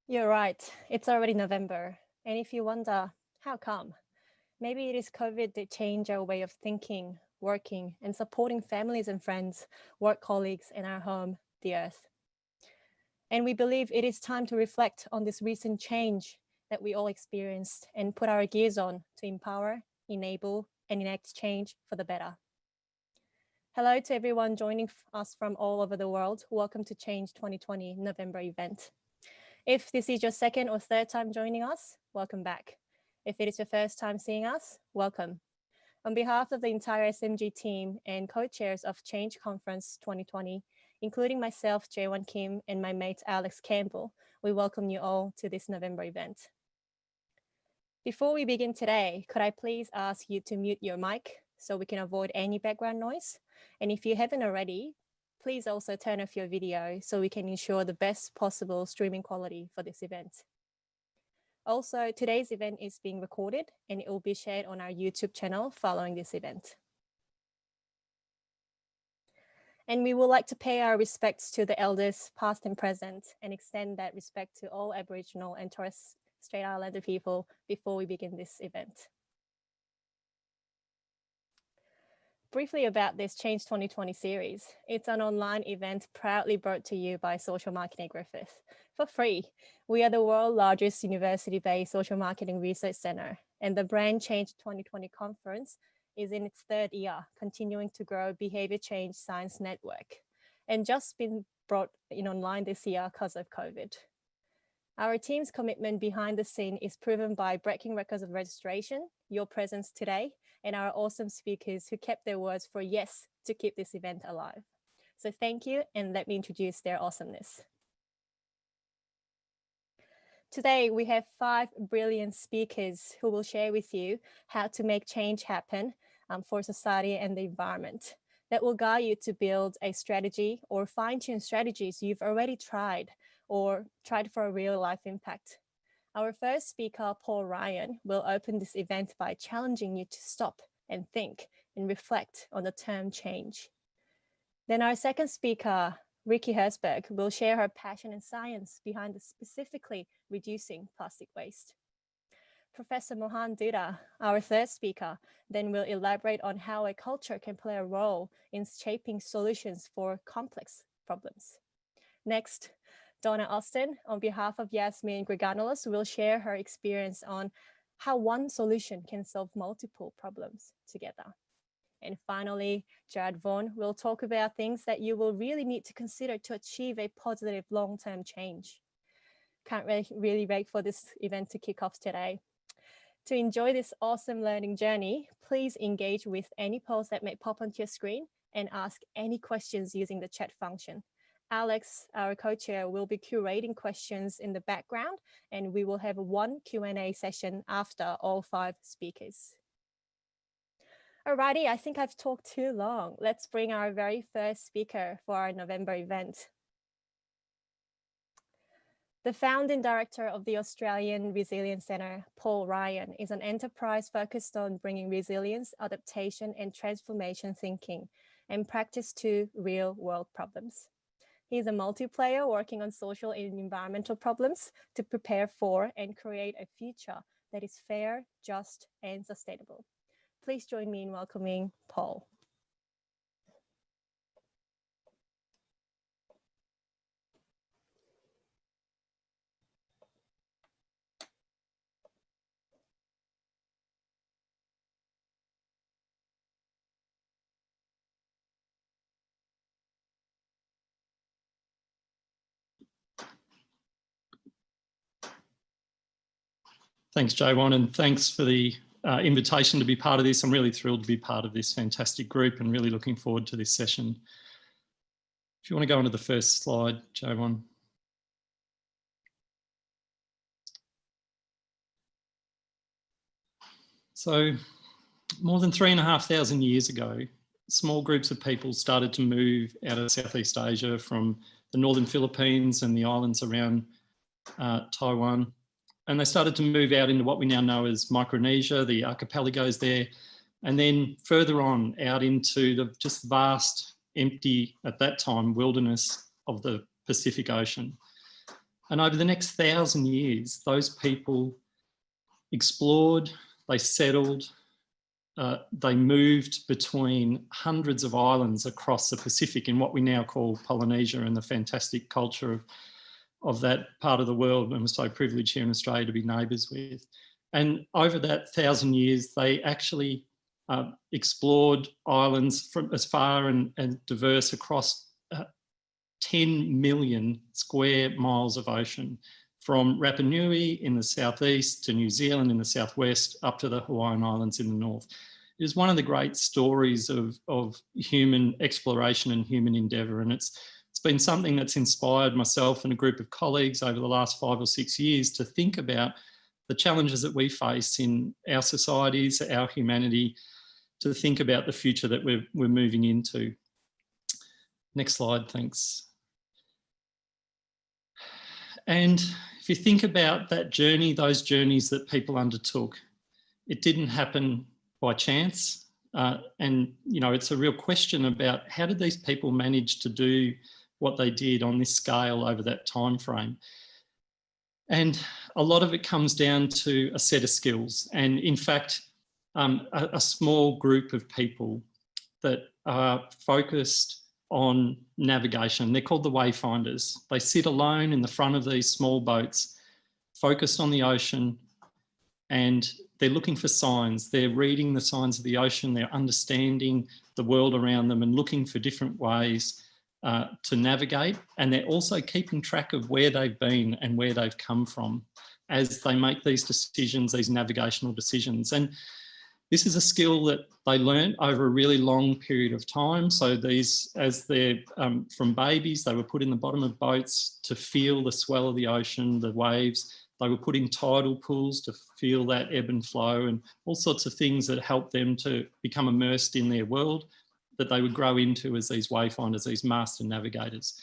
You're right, it's already November. And if you wonder, how come? Maybe it is COVID that changed our way of thinking, working, and supporting families and friends, work colleagues, and our home, the Earth. And we believe it is time to reflect on this recent change that we all experienced and put our gears on to empower, enable, and enact change for the better. Hello to everyone joining us from all over the world. Welcome to Change 2020 November event. If this is your second or third time joining us, welcome back. If it is your first time seeing us, welcome. On behalf of the entire SMG team and co-chairs of Change Conference 2020, including myself, Jae-Won Kim, and my mate Alex Campbell, we welcome you all to this November event. Before we begin today, could I please ask you to mute your mic so we can avoid any background noise? And if you haven't already, please also turn off your video so we can ensure the best possible streaming quality for this event. Also, today's event is being recorded and it will be shared on our YouTube channel following this event. And we would like to pay our respects to the elders past and present and extend that respect to all Aboriginal and Torres Strait Islander people before we begin this event. Briefly about this Change 2020 series. It's an online event proudly brought to you by Social Marketing Griffith for free. We are the world's largest university-based social marketing research center, and the Brand Change 2020 conference is in its third year, continuing to grow behavior change science network, and just been brought in online this year because of COVID. Our team's commitment behind the scene is proven by breaking records of registration, your presence today, and our awesome speakers who kept their words for yes to keep this event alive. So thank you, and let me introduce their awesomeness. Today, we have 5 brilliant speakers who will share with you how to make change happen for society and the environment. That will guide you to build a strategy or fine-tune strategies you've already tried or tried for a real life impact. Our first speaker, Paul Ryan, will open this event by challenging you to stop and think and reflect on the term change. Then our second speaker, Ricky Herzberg, will share her passion and science behind the specifically reducing plastic waste. Professor Mohan Dutta, our third speaker, then will elaborate on how a culture can play a role in shaping solutions for complex problems. Next, Donna Austin, on behalf of Yasmin Greganoulis, will share her experience on how one solution can solve multiple problems together. And finally, Jared Vaughan will talk about things that you will really need to consider to achieve a positive long-term change. Can't really wait for this event to kick off today. To enjoy this awesome learning journey, please engage with any polls that may pop onto your screen and ask any questions using the chat function. Alex, our co-chair, will be curating questions in the background, and we will have one Q&A session after all 5 speakers. Alrighty, I think I've talked too long. Let's bring our very first speaker for our November event. The founding director of the Australian Resilience Centre, Paul Ryan, is an enterprise focused on bringing resilience, adaptation, and transformation thinking and practice to real-world problems. He's a multiplayer working on social and environmental problems to prepare for and create a future that is fair, just, and sustainable. Please join me in welcoming Paul. Thanks, Jae-Won, and thanks for the invitation to be part of this. I'm really thrilled to be part of this fantastic group and really looking forward to this session. If you want to go on to the first slide, Jae-Won. So more than 3,500 years ago, small groups of people started to move out of Southeast Asia from the northern Philippines and the islands around Taiwan. And they started to move out into what we now know as Micronesia, the archipelagos there, and then further on out into the just vast, empty, at that time, wilderness of the Pacific Ocean. And over the next 1,000 years, those people explored, they settled, they moved between hundreds of islands across the Pacific in what we now call Polynesia, and the fantastic culture of that part of the world, and we're so privileged here in Australia to be neighbours with. And over that 1,000 years, they actually explored islands from as far and diverse across 10 million square miles of ocean, from Rapa Nui in the southeast to New Zealand in the southwest, up to the Hawaiian Islands in the north. It is one of the great stories of human exploration and human endeavour, and it's been something that's inspired myself and a group of colleagues over the last 5 or 6 years to think about the challenges that we face in our societies, our humanity, to think about the future that we're moving into. Next slide, thanks. And if you think about that journey, those journeys that people undertook, it didn't happen by chance. And, you know, it's a real question about how did these people manage to do what they did on this scale over that time frame? And a lot of it comes down to a set of skills. And in fact, a small group of people that are focused on navigation. They're called the wayfinders. They sit alone in the front of these small boats, focused on the ocean, and they're looking for signs. They're reading the signs of the ocean. They're understanding the world around them and looking for different ways to navigate. And they're also keeping track of where they've been and where they've come from as they make these decisions, these navigational decisions. And this is a skill that they learnt over a really long period of time. So these, as they're from babies, they were put in the bottom of boats to feel the swell of the ocean, the waves. They were put in tidal pools to feel that ebb and flow, and all sorts of things that help them to become immersed in their world that they would grow into as these wayfinders, these master navigators.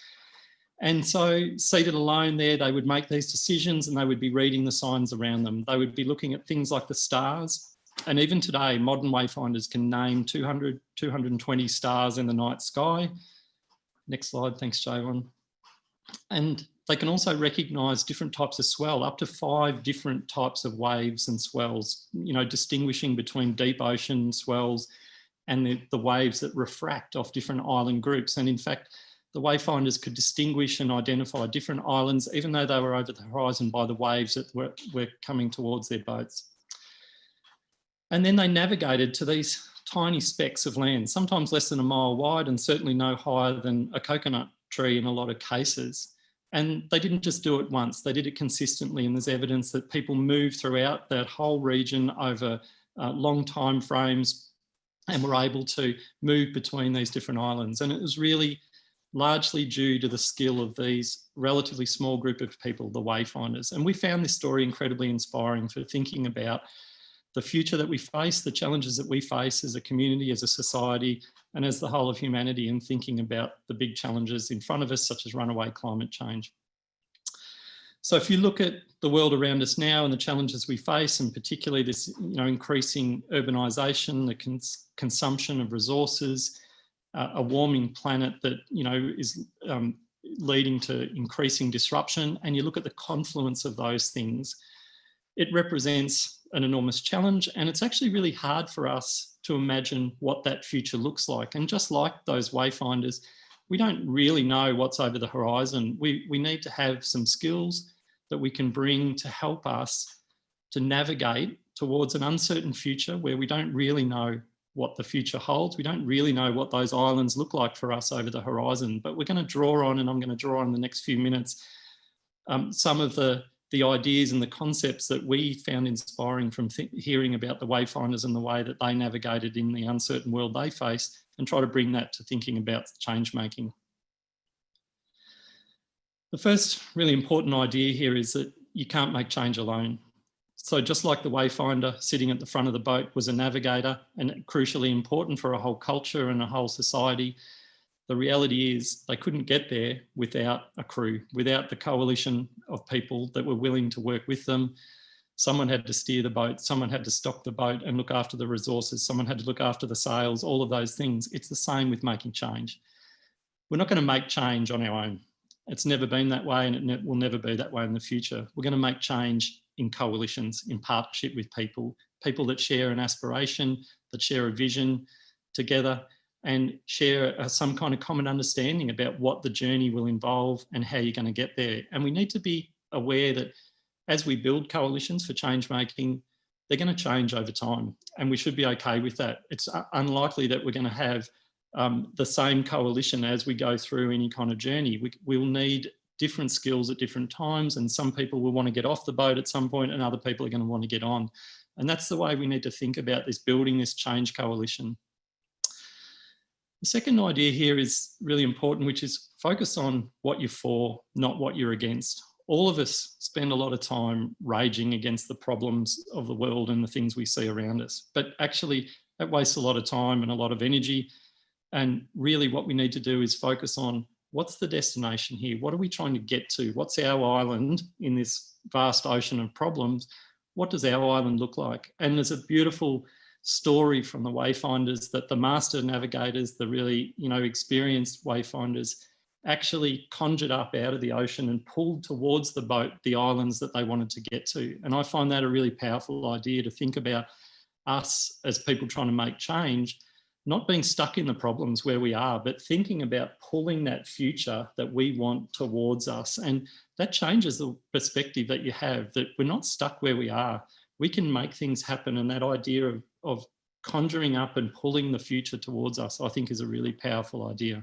And so seated alone there, they would make these decisions and they would be reading the signs around them. They would be looking at things like the stars. And even today, modern wayfinders can name 200, 220 stars in the night sky. Next slide, thanks, Javon. And they can also recognise different types of swell, up to 5 different types of waves and swells, you know, distinguishing between deep ocean swells and the waves that refract off different island groups. And in fact, the wayfinders could distinguish and identify different islands, even though they were over the horizon, by the waves that were coming towards their boats. And then they navigated to these tiny specks of land, sometimes less than a mile wide and certainly no higher than a coconut tree in a lot of cases. And they didn't just do it once, they did it consistently. And there's evidence that people moved throughout that whole region over long time frames and were able to move between these different islands. And it was really largely due to the skill of these relatively small group of people, the wayfinders. And we found this story incredibly inspiring for thinking about the future that we face, the challenges that we face as a community, as a society, and as the whole of humanity, and thinking about the big challenges in front of us, such as runaway climate change. So if you look at the world around us now and the challenges we face, and particularly this, you know, increasing urbanisation, the consumption of resources, a warming planet that, you know, is leading to increasing disruption, and you look at the confluence of those things, it represents an enormous challenge, and it's actually really hard for us to imagine what that future looks like. And just like those wayfinders, we don't really know what's over the horizon. We need to have some skills that we can bring to help us to navigate towards an uncertain future where we don't really know what the future holds. We don't really know what those islands look like for us over the horizon, but we're going to draw on, and I'm going to draw on in the next few minutes, some of the ideas and the concepts that we found inspiring from hearing about the wayfinders and the way that they navigated in the uncertain world they faced, and try to bring that to thinking about change making. The first really important idea here is that you can't make change alone. So just like the wayfinder sitting at the front of the boat was a navigator and crucially important for a whole culture and a whole society, the reality is they couldn't get there without a crew, without the coalition of people that were willing to work with them. Someone had to steer the boat, someone had to stock the boat and look after the resources, someone had to look after the sails, all of those things. It's the same with making change. We're not going to make change on our own. It's never been that way, and it will never be that way in the future. We're going to make change in coalitions, in partnership with people that share an aspiration, that share a vision together, and share some kind of common understanding about what the journey will involve and how you're going to get there. And we need to be aware that as we build coalitions for change making, they're going to change over time, and we should be okay with that. It's unlikely that we're going to have the same coalition as we go through any kind of journey. We will need different skills at different times, and some people will want to get off the boat at some point and other people are going to want to get on. And that's the way we need to think about this, building this change coalition. The second idea here is really important, which is focus on what you're for, not what you're against. All of us spend a lot of time raging against the problems of the world and the things we see around us, but actually that wastes a lot of time and a lot of energy. And really what we need to do is focus on what's the destination here? What are we trying to get to? What's our island in this vast ocean of problems? What does our island look like? And there's a beautiful story from the wayfinders that the master navigators, the really, experienced wayfinders, actually conjured up out of the ocean and pulled towards the boat the islands that they wanted to get to. And I find that a really powerful idea to think about us as people trying to make change, not being stuck in the problems where we are, but thinking about pulling that future that we want towards us. And that changes the perspective that you have, that we're not stuck where we are. We can make things happen. And that idea of conjuring up and pulling the future towards us, I think is a really powerful idea.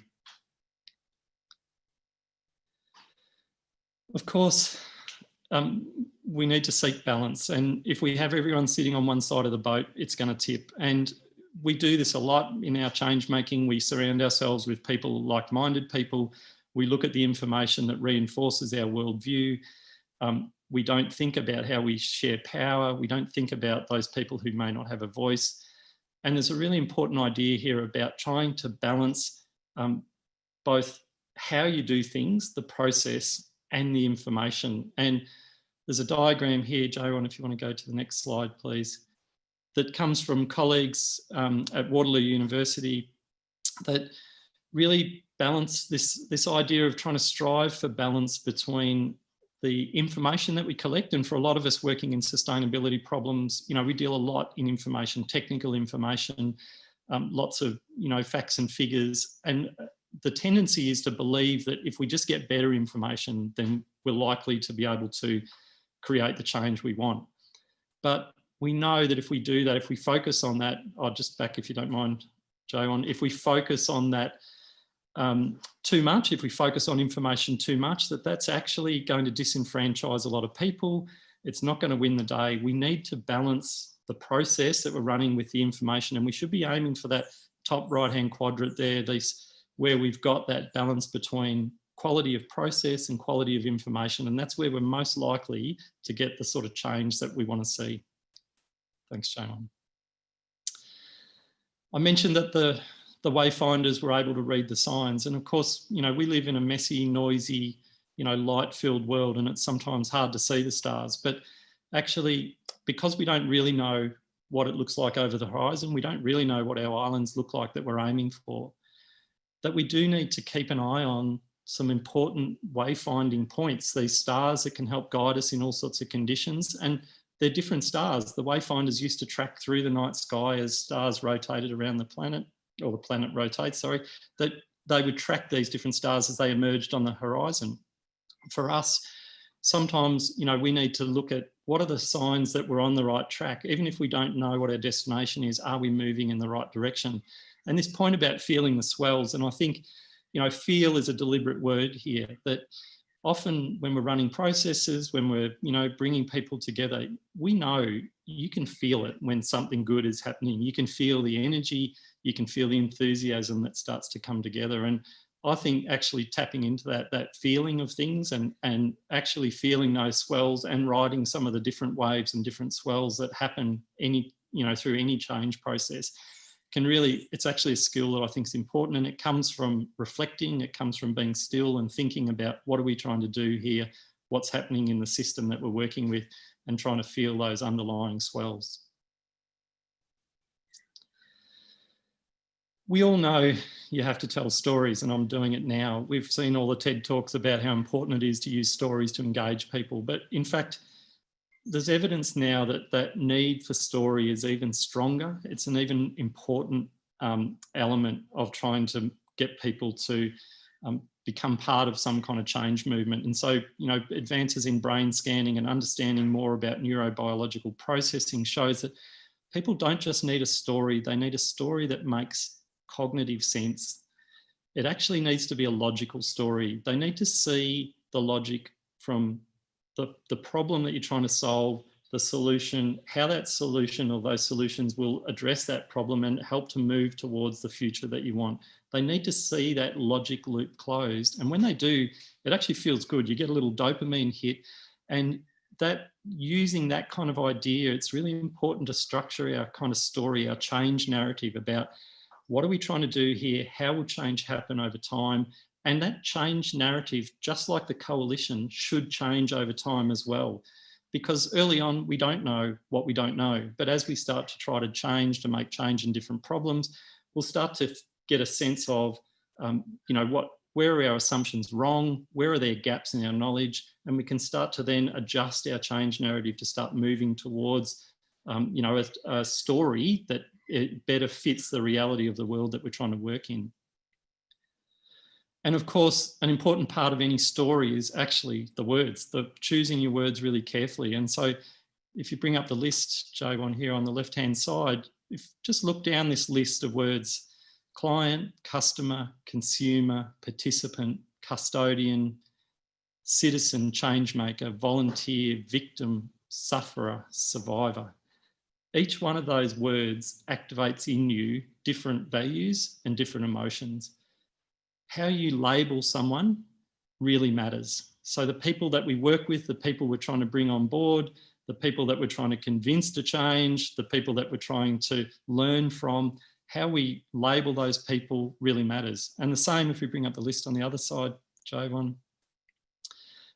Of course, we need to seek balance. And if we have everyone sitting on one side of the boat, it's going to tip. And we do this a lot in our change making. We surround ourselves with people, like-minded people. We look at the information that reinforces our worldview. We don't think about how we share power. We don't think about those people who may not have a voice. And there's a really important idea here about trying to balance both how you do things, the process, and the information. And there's a diagram here, Joanne, if you want to go to the next slide, please, that comes from colleagues at Waterloo University that really balance this idea of trying to strive for balance between the information that we collect. And for a lot of us working in sustainability problems, we deal a lot in information, technical information, lots of, facts and figures. And the tendency is to believe that if we just get better information, then we're likely to be able to create the change we want. But we know that if we do that, if we focus on that, I'll just back, if you don't mind, Joanne, if we focus on that too much, if we focus on information too much, that's actually going to disenfranchise a lot of people. It's not going to win the day. We need to balance the process that we're running with the information, and we should be aiming for that top right-hand quadrant there, where we've got that balance between quality of process and quality of information, and that's where we're most likely to get the sort of change that we want to see. Thanks, Joanne. I mentioned that the wayfinders were able to read the signs, and of course, we live in a messy, noisy, light-filled world, and it's sometimes hard to see the stars. But actually, because we don't really know what it looks like over the horizon, we don't really know what our islands look like that we're aiming for, that we do need to keep an eye on some important wayfinding points, these stars that can help guide us in all sorts of conditions. And they're different stars. The wayfinders used to track through the night sky as stars rotated around the planet, or the planet rotates, sorry, that they would track these different stars as they emerged on the horizon. For us, sometimes, we need to look at what are the signs that we're on the right track. Even if we don't know what our destination is, are we moving in the right direction? And this point about feeling the swells, and I think, feel is a deliberate word here, that often when we're running processes, when we're, bringing people together, we know you can feel it when something good is happening. You can feel the energy, you can feel the enthusiasm that starts to come together. And I think actually tapping into that feeling of things and actually feeling those swells and riding some of the different waves and different swells that happen through any change process can really, it's actually a skill that I think is important, and it comes from reflecting, it comes from being still and thinking about what are we trying to do here, what's happening in the system that we're working with, and trying to feel those underlying swells. We all know you have to tell stories, and I'm doing it now. We've seen all the TED Talks about how important it is to use stories to engage people. But in fact, there's evidence now that that need for story is even stronger. It's an even important element of trying to get people to become part of some kind of change movement. And so, you know, advances in brain scanning and understanding more about neurobiological processing shows that people don't just need a story, they need a story that makes cognitive sense. It actually needs to be a logical story. They need to see the logic from the problem that you're trying to solve, the solution, how that solution or those solutions will address that problem and help to move towards the future that you want. They need to see that logic loop closed. And when they do, it actually feels good. You get a little dopamine hit, and that using that kind of idea, it's really important to structure our kind of story, our change narrative about what are we trying to do here? How will change happen over time? And that change narrative, just like the coalition, should change over time as well. Because early on, we don't know what we don't know. But as we start to try to change, to make change in different problems, we'll start to get a sense of, you know, where are our assumptions wrong? Where are there gaps in our knowledge? And we can start to then adjust our change narrative to start moving towards, you know, a story that it better fits the reality of the world that we're trying to work in. And of course, an important part of any story is actually the words, choosing your words really carefully. And so if you bring up the list, J1 here on the left-hand side, just look down this list of words: client, customer, consumer, participant, custodian, citizen, changemaker, volunteer, victim, sufferer, survivor. Each one of those words activates in you different values and different emotions. How you label someone really matters. So the people that we work with, the people we're trying to bring on board, the people that we're trying to convince to change, the people that we're trying to learn from, how we label those people really matters. And the same if we bring up the list on the other side, J1.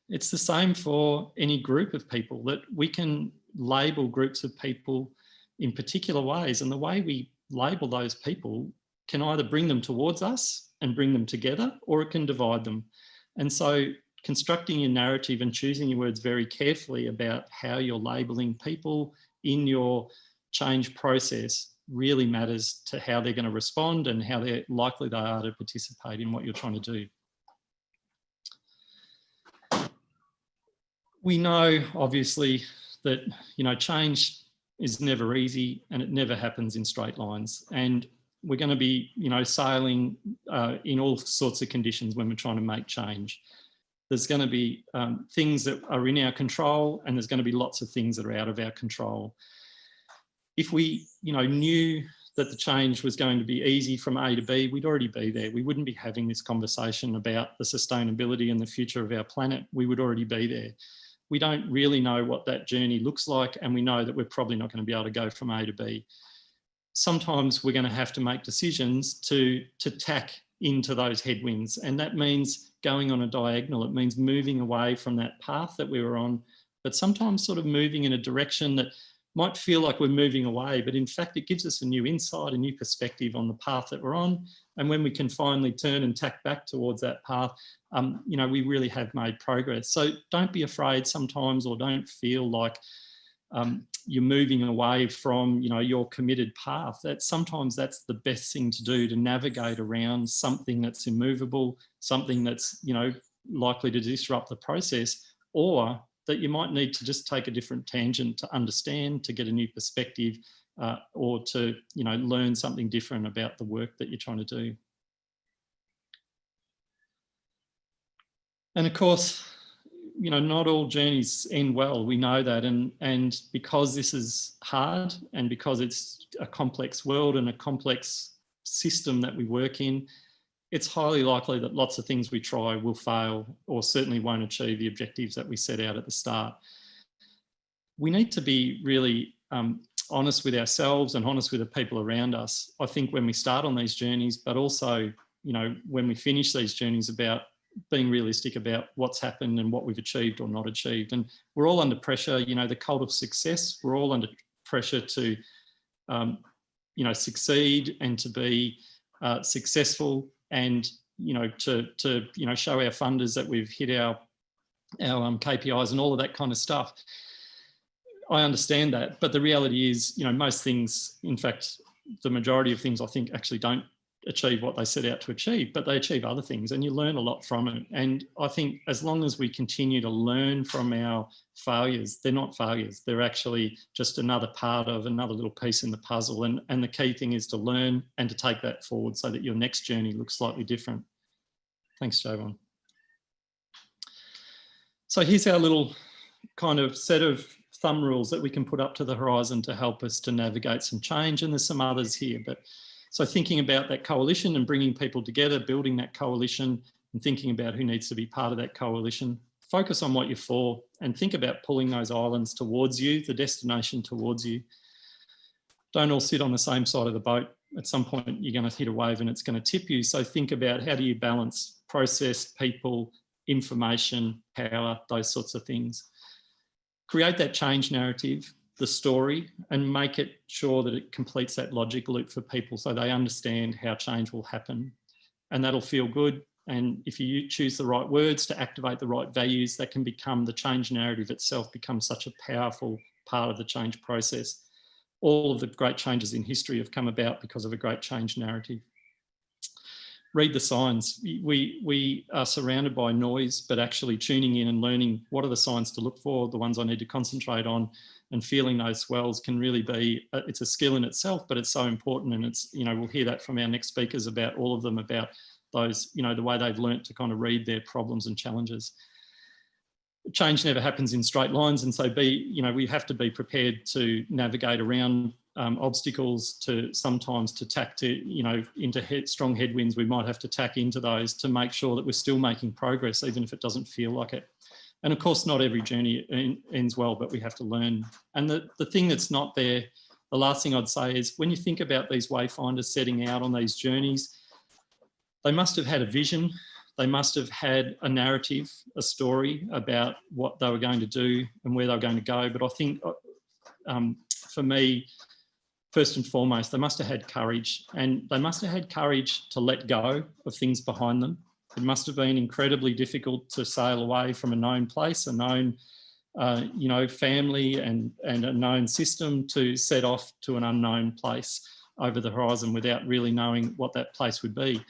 It's the same for any group of people, that we can label groups of people in particular ways. And the way we label those people can either bring them towards us and bring them together, or it can divide them. And so constructing your narrative and choosing your words very carefully about how you're labeling people in your change process really matters to how they're going to respond and how likely they are to participate in what you're trying to do. We know, obviously, that, you know, change is never easy and it never happens in straight lines. And we're going to be, you know, sailing in all sorts of conditions when we're trying to make change. There's going to be things that are in our control, and there's going to be lots of things that are out of our control. If we, you know, knew that the change was going to be easy from A to B, we'd already be there. We wouldn't be having this conversation about the sustainability and the future of our planet. We would already be there. We don't really know what that journey looks like, and we know that we're probably not going to be able to go from A to B. Sometimes we're going to have to make decisions to tack into those headwinds, and that means going on a diagonal. It means moving away from that path that we were on, but sometimes sort of moving in a direction that might feel like we're moving away, but in fact it gives us a new insight, a new perspective on the path that we're on. And when we can finally turn and tack back towards that path, you know, we really have made progress. So don't be afraid sometimes, or don't feel like you're moving away from, you know, your committed path. Sometimes that's the best thing to do, to navigate around something that's immovable, something that's, you know, likely to disrupt the process, or that you might need to just take a different tangent to understand, to get a new perspective, or to, you know, learn something different about the work that you're trying to do. And of course, you know, not all journeys end well. We know that. And because this is hard, and because it's a complex world and a complex system that we work in, it's highly likely that lots of things we try will fail, or certainly won't achieve the objectives that we set out at the start. We need to be really honest with ourselves and honest with the people around us, I think, when we start on these journeys, but also, you know, when we finish these journeys, about being realistic about what's happened and what we've achieved or not achieved. And we're all under pressure, you know, the cult of success, we're all under pressure to, you know, succeed and to be successful, and to show our funders that we've hit our KPIs and all of that kind of stuff. I understand that, but the reality is, most things, in fact, the majority of things I think actually don't achieve what they set out to achieve, but they achieve other things, and you learn a lot from it. And I think as long as we continue to learn from our failures, they're not failures, they're actually just another part of another little piece in the puzzle. And the key thing is to learn and to take that forward so that your next journey looks slightly different. Thanks, Javon. So here's our little kind of set of thumb rules that we can put up to the horizon to help us to navigate some change. And there's some others here, but so thinking about that coalition and bringing people together, building that coalition and thinking about who needs to be part of that coalition. Focus on what you're for and think about pulling those islands towards you, the destination towards you. Don't all sit on the same side of the boat. At some point, you're going to hit a wave and it's going to tip you. So think about how do you balance process, people, information, power, those sorts of things. Create that change narrative, the story, and make it sure that it completes that logic loop for people so they understand how change will happen. And that'll feel good. And if you choose the right words to activate the right values, that can become the change narrative itself, becomes such a powerful part of the change process. All of the great changes in history have come about because of a great change narrative. Read the signs. We are surrounded by noise, but actually tuning in and learning what are the signs to look for, the ones I need to concentrate on, and feeling those swells can really be, it's a skill in itself, but it's so important. And it's, we'll hear that from our next speakers about all of them, about those, the way they've learnt to kind of read their problems and challenges. Change never happens in straight lines. And so we have to be prepared to navigate around obstacles, to sometimes to tack to, into strong headwinds. We might have to tack into those to make sure that we're still making progress, even if it doesn't feel like it. And of course, not every journey ends well, but we have to learn. And the thing that's not there, the last thing I'd say is when you think about these wayfinders setting out on these journeys, they must have had a vision. They must have had a narrative, a story about what they were going to do and where they were going to go. But I think for me, first and foremost, they must have had courage, and they must have had courage to let go of things behind them. It must have been incredibly difficult to sail away from a known place, a known, family and a known system, to set off to an unknown place over the horizon without really knowing what that place would be.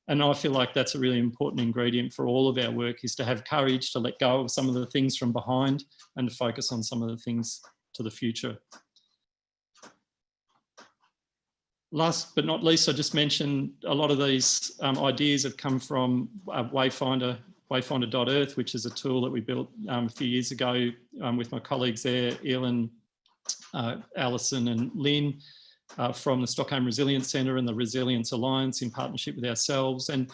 And I feel like that's a really important ingredient for all of our work, is to have courage to let go of some of the things from behind and to focus on some of the things to the future. Last but not least, I just mentioned a lot of these ideas have come from Wayfinder, wayfinder.earth, which is a tool that we built a few years ago with my colleagues there, Elin, Alison and Lynn, from the Stockholm Resilience Centre and the Resilience Alliance in partnership with ourselves. And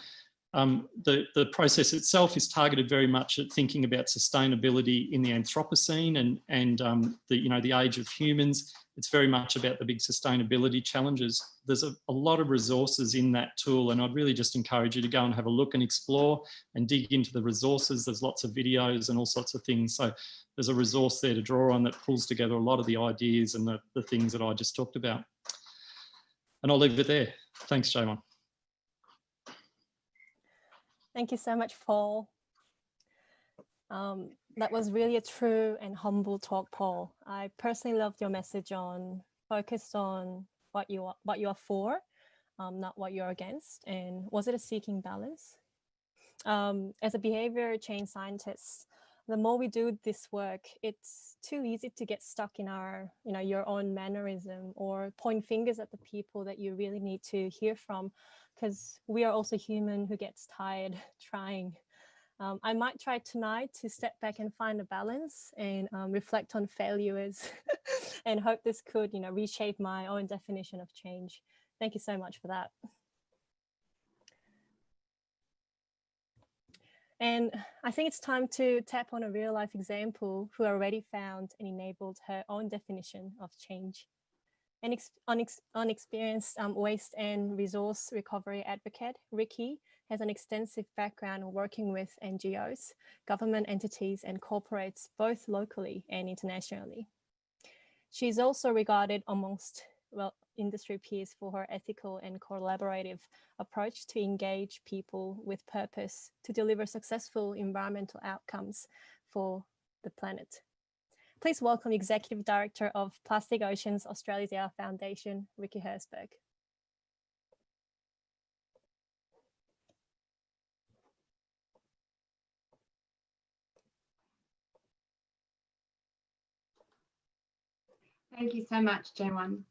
the process itself is targeted very much at thinking about sustainability in the Anthropocene and the age of humans. It's very much about the big sustainability challenges. There's a lot of resources in that tool, and I'd really just encourage you to go and have a look and explore and dig into the resources. There's lots of videos and all sorts of things. So there's a resource there to draw on that pulls together a lot of the ideas and the things that I just talked about. And I'll leave it there. Thanks, Javon. Thank you so much, Paul. That was really a true and humble talk, Paul. I personally loved your message on focused on what you are for, not what you're against. And was it a seeking balance? As a behavior change scientist, the more we do this work, it's too easy to get stuck in our, your own mannerism or point fingers at the people that you really need to hear from, because we are also human who gets tired trying. I might try tonight to step back and find a balance and reflect on failures and hope this could, reshape my own definition of change. Thank you so much for that. And I think it's time to tap on a real life example who already found and enabled her own definition of change. An unexperienced waste and resource recovery advocate, Ricky, has an extensive background working with NGOs, government entities and corporates, both locally and internationally. She's also regarded amongst industry peers for her ethical and collaborative approach to engage people with purpose to deliver successful environmental outcomes for the planet. Please welcome Executive Director of Plastic Oceans Australia Foundation, Ricky Herzberg. Thank you so much, Jan.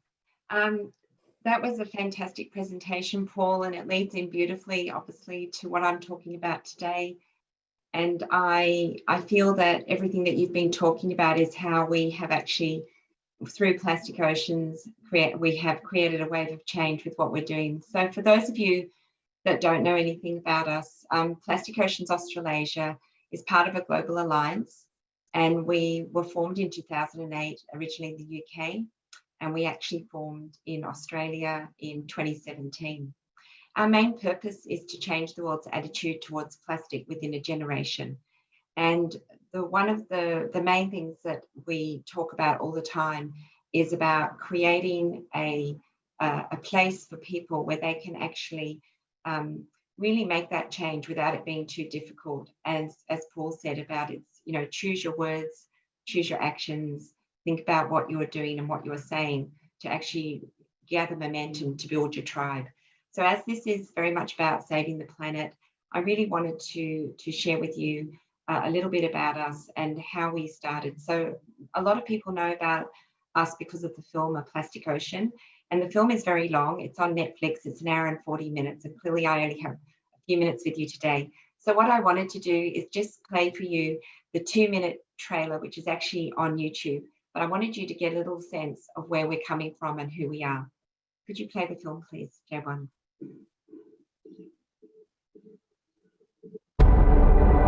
That was a fantastic presentation, Paul, and it leads in beautifully, obviously, to what I'm talking about today. And I feel that everything that you've been talking about is how we have actually, through Plastic Oceans, we have created a wave of change with what we're doing. So for those of you that don't know anything about us, Plastic Oceans Australasia is part of a global alliance. And we were formed in 2008, originally in the UK, and we actually formed in Australia in 2017. Our main purpose is to change the world's attitude towards plastic within a generation. And one of the main things that we talk about all the time is about creating a place for people where they can actually really make that change without it being too difficult. As Paul said about it, choose your words, choose your actions, think about what you're doing and what you're saying to actually gather momentum to build your tribe. So as this is very much about saving the planet, I really wanted to share with you a little bit about us and how we started. So a lot of people know about us because of the film A Plastic Ocean, and the film is very long. It's on Netflix. It's an hour and 40 minutes, and clearly I only have a few minutes with you today. So what I wanted to do is just play for you the 2-minute trailer, which is actually on YouTube, but I wanted you to get a little sense of where we're coming from and who we are. Could you play the film, please, J1?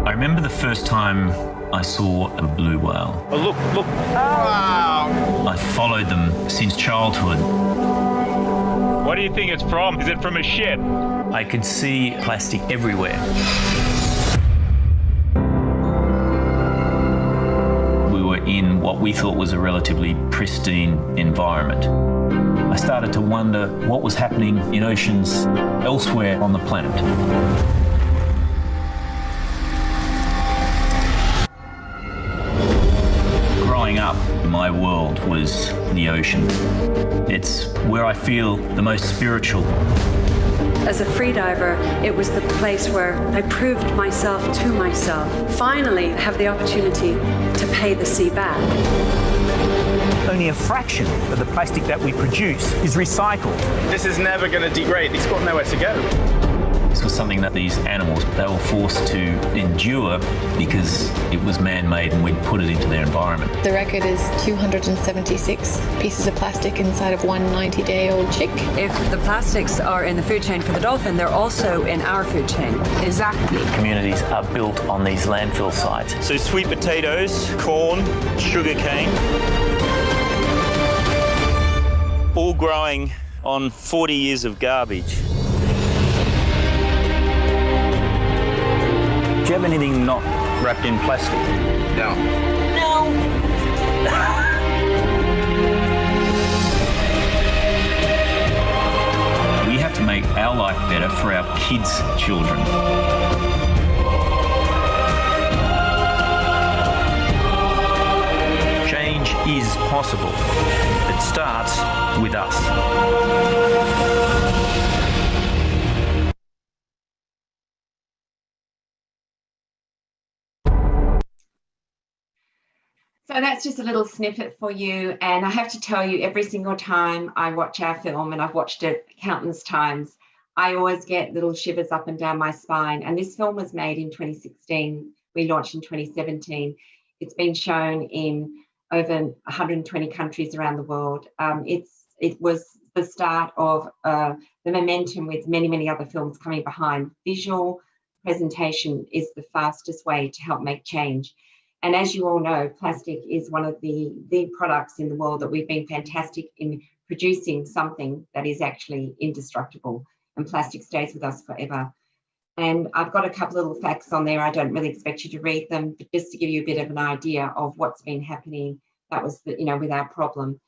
I remember the first time I saw a blue whale. Oh, look. Wow. I followed them since childhood. What do you think it's from? Is it from a ship? I could see plastic everywhere. We were in what we thought was a relatively pristine environment. I started to wonder what was happening in oceans elsewhere on the planet. Growing up, my world was the ocean. It's where I feel the most spiritual. As a freediver, it was the place where I proved myself to myself. Finally, have the opportunity to pay the sea back. Only a fraction of the plastic that we produce is recycled. This is never going to degrade. It's got nowhere to go. This was something that these animals, they were forced to endure because it was man-made and we'd put it into their environment. The record is 276 pieces of plastic inside of one 90-day-old chick. If the plastics are in the food chain for the dolphin, they're also in our food chain. Exactly. Communities are built on these landfill sites. So sweet potatoes, corn, sugarcane, all growing on 40 years of garbage. Do you have anything not wrapped in plastic? No. We have to make our life better for our kids' children. Change is possible. It starts with us. So that's just a little snippet for you. And I have to tell you, every single time I watch our film, and I've watched it countless times, I always get little shivers up and down my spine. And this film was made in 2016. We launched in 2017. It's been shown in over 120 countries around the world. It was the start of the momentum with many, many other films coming behind. Visual presentation is the fastest way to help make change. And as you all know, plastic is one of the products in the world that we've been fantastic in producing something that is actually indestructible, and plastic stays with us forever. And I've got a couple of little facts on there. I don't really expect you to read them, but just to give you a bit of an idea of what's been happening, that was with our problem.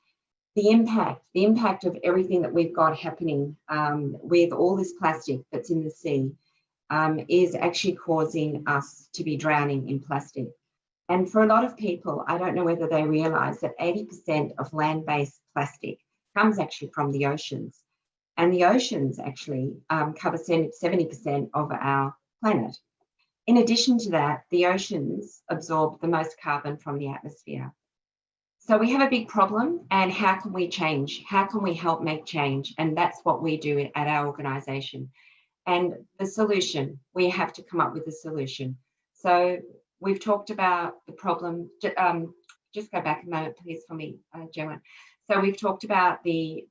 the impact of everything that we've got happening with all this plastic that's in the sea is actually causing us to be drowning in plastic. And for a lot of people, I don't know whether they realize that 80% of land-based plastic comes actually from the oceans. And the oceans actually cover 70% of our planet. In addition to that, the oceans absorb the most carbon from the atmosphere. So we have a big problem, and how can we change? How can we help make change? And that's what we do at our organisation. And the solution, we have to come up with a solution. So we've talked about the problem. Just go back a moment, please, for me, Joanne. So we've talked about the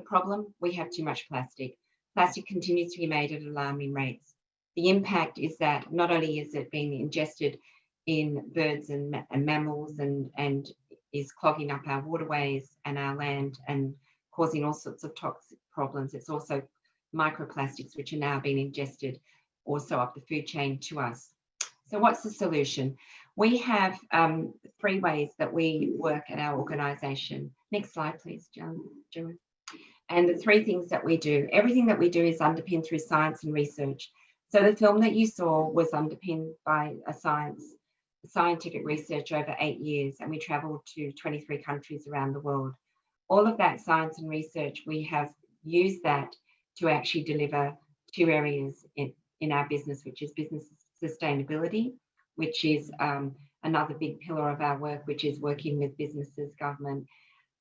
problem. We have too much plastic. Plastic continues to be made at alarming rates. The impact is that not only is it being ingested in birds and mammals and is clogging up our waterways and our land and causing all sorts of toxic problems, it's also microplastics which are now being ingested also up the food chain to us. So what's the solution? We have 3 ways that we work at our organisation. Next slide, please, Joan. And the 3 things that we do. Everything that we do is underpinned through science and research. So the film that you saw was underpinned by scientific research over 8 years, and we travelled to 23 countries around the world. All of that science and research, we have used that to actually deliver 2 areas in our business, which is business sustainability, which is another big pillar of our work, which is working with businesses, government,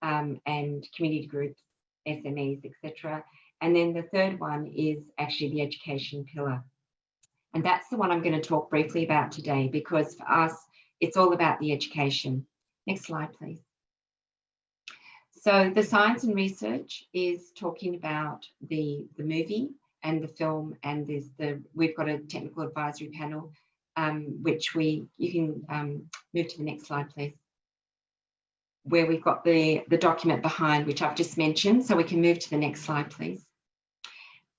and community groups, SMEs, etc. And then the third one is actually the education pillar. And that's the one I'm going to talk briefly about today, because for us, it's all about the education. Next slide, please. So the science and research is talking about the movie and the film, and we've got a technical advisory panel, which you can move to the next slide, please, where we've got the document behind, which I've just mentioned. So we can move to the next slide, please.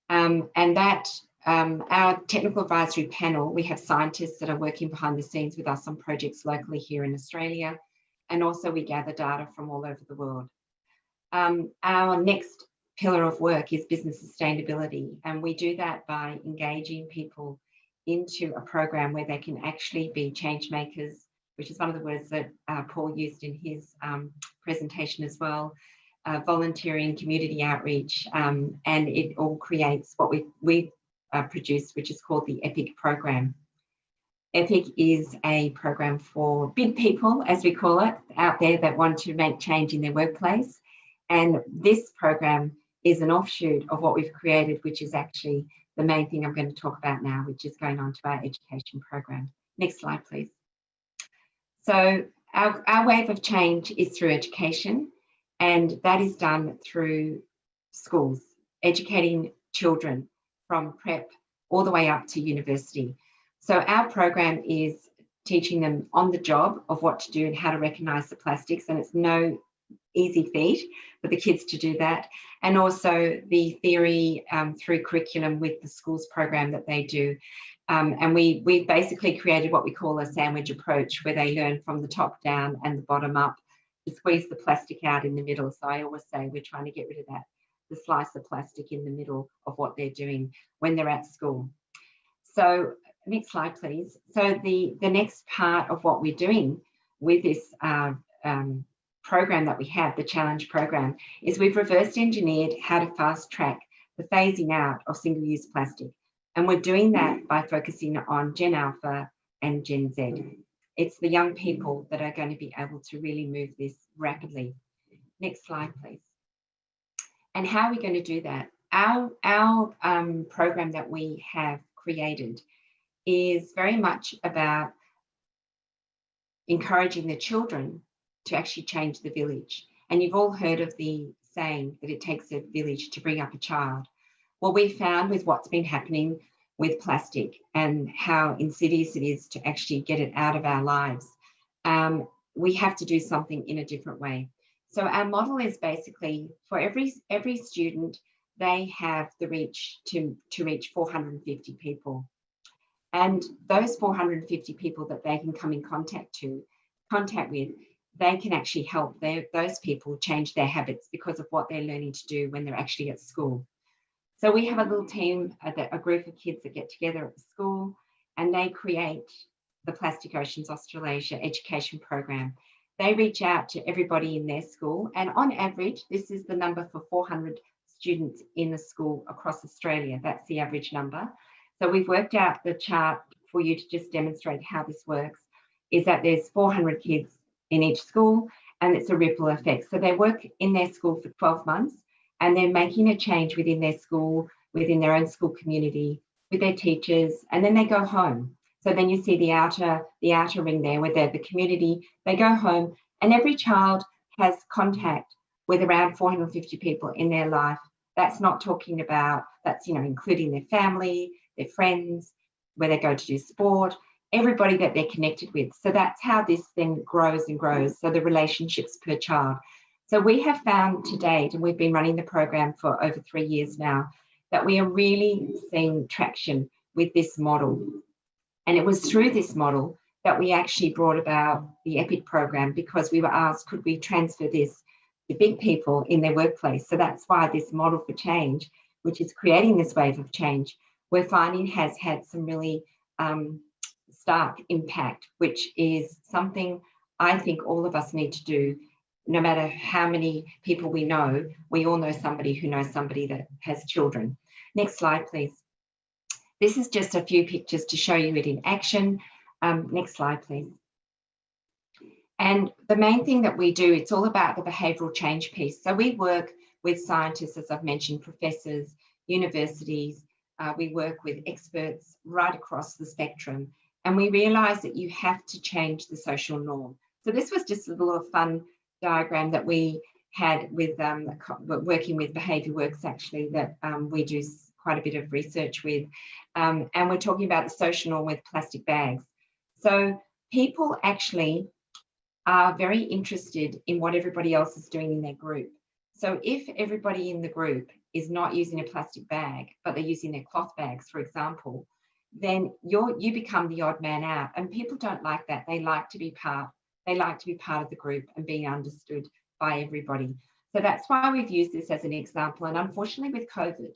And that our technical advisory panel, we have scientists that are working behind the scenes with us on projects locally here in Australia, and also we gather data from all over the world. Our next pillar of work is business sustainability, and we do that by engaging people into a program where they can actually be change makers, which is one of the words that Paul used in his presentation as well, volunteering, community outreach, and it all creates what we produced, which is called the EPIC program. EPIC is a program for big people, as we call it, out there that want to make change in their workplace. And this program is an offshoot of what we've created, which is actually the main thing I'm going to talk about now, which is going on to our education program. Next slide, please. So our wave of change is through education, and that is done through schools, educating children from prep all the way up to university. So our program is teaching them on the job of what to do and how to recognise the plastics, and it's no easy feat for the kids to do that. And also the theory through curriculum with the schools program that they do. And we basically created what we call a sandwich approach, where they learn from the top down and the bottom up to squeeze the plastic out in the middle. So I always say we're trying to get rid of that, the slice of plastic in the middle of what they're doing when they're at school. So next slide, please. So the next part of what we're doing with this program that we have, the challenge program, is we've reverse engineered how to fast track the phasing out of single-use plastic. And we're doing that by focusing on Gen Alpha and Gen Z. It's the young people that are going to be able to really move this rapidly. Next slide, please. And how are we going to do that? Our program that we have created is very much about encouraging the children to actually change the village. And you've all heard of the saying that it takes a village to bring up a child. Well, we found with what's been happening with plastic and how insidious it is to actually get it out of our lives, we have to do something in a different way. So our model is basically for every student, they have the reach to reach 450 people. And those 450 people that they can come in contact with, they can actually help those people change their habits because of what they're learning to do when they're actually at school. So we have a little team, a group of kids that get together at the school, and they create the Plastic Oceans Australasia education program. They reach out to everybody in their school, and on average, this is the number for 400 students in the school across Australia. That's the average number. So we've worked out the chart for you to just demonstrate how this works, is that there's 400 kids in each school, and it's a ripple effect. So they work in their school for 12 months, and they're making a change within their school, within their own school community, with their teachers, and then they go home. So then you see the outer ring there where they're the community. They go home, and every child has contact with around 450 people in their life. That's not talking about, that's, you know, including their family, their friends, where they go to do sport, everybody that they're connected with. So that's how this then grows and grows. So the relationships per child. So we have found to date, and we've been running the program for over 3 years now, that we are really seeing traction with this model. And it was through this model that we actually brought about the EPIC program, because we were asked, could we transfer this to big people in their workplace? So that's why this model for change, which is creating this wave of change, we're finding has had some really stark impact, which is something I think all of us need to do. No matter how many people we all know somebody who knows somebody that has children. Next slide, please. This is just a few pictures to show you it in action. Next slide, please. And the main thing that we do, it's all about the behavioural change piece. So we work with scientists, as I've mentioned, professors, universities. We work with experts right across the spectrum. And we realise that you have to change the social norm. So this was just a little fun diagram that we had with working with Behaviour Works, actually, that we do quite a bit of research with. And we're talking about the social norm with plastic bags. So people actually are very interested in what everybody else is doing in their group. So if everybody in the group is not using a plastic bag, but they're using their cloth bags, for example, then you become the odd man out. And people don't like that. They like to be part of the group and being understood by everybody. So that's why we've used this as an example. And unfortunately with COVID,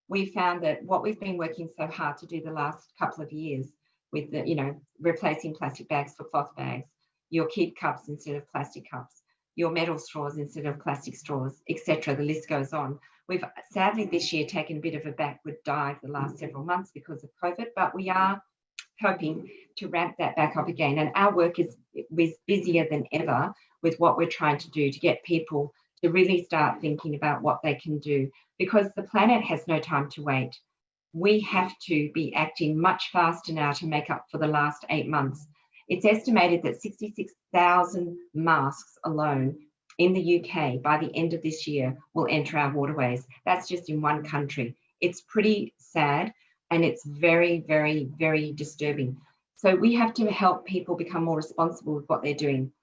we found that what we've been working so hard to do the last couple of years with the, you know, replacing plastic bags for cloth bags, your kid cups instead of plastic cups, your metal straws instead of plastic straws, etc. The list goes on. We've sadly this year taken a bit of a backward dive the last several months because of COVID, but we are hoping to ramp that back up again. And our work is busier than ever with what we're trying to do to get people to really start thinking about what they can do, because the planet has no time to wait. We have to be acting much faster now to make up for the last 8 months. It's estimated that 66,000 masks alone in the UK by the end of this year will enter our waterways. That's just in one country. It's pretty sad, and it's very, very, very disturbing. So we have to help people become more responsible with what they're doing.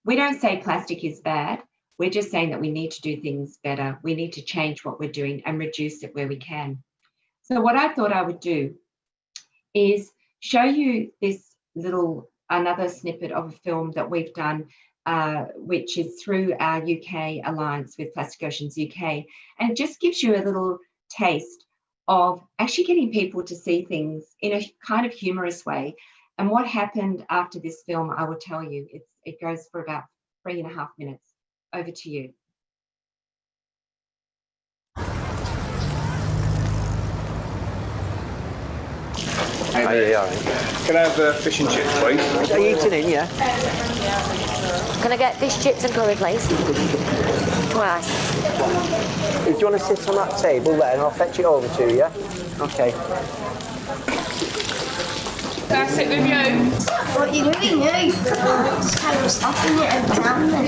We don't say plastic is bad. We're just saying that we need to do things better. We need to change what we're doing and reduce it where we can. So what I thought I would do is show you this another snippet of a film that we've done, which is through our UK alliance with Plastic Oceans UK. And it just gives you a little taste of actually getting people to see things in a kind of humorous way. And what happened after this film, I will tell you. It goes for about 3.5 minutes. Over to you. Hey, yeah. Can I have fish and chips, please? Are you eating in, yeah? Can I get fish, chips and curry, please? Twice. If you want to sit on that table there, and I'll fetch it over to you. Okay. Can I sit with you? What are you doing, you? Just kind of stopping it and down there.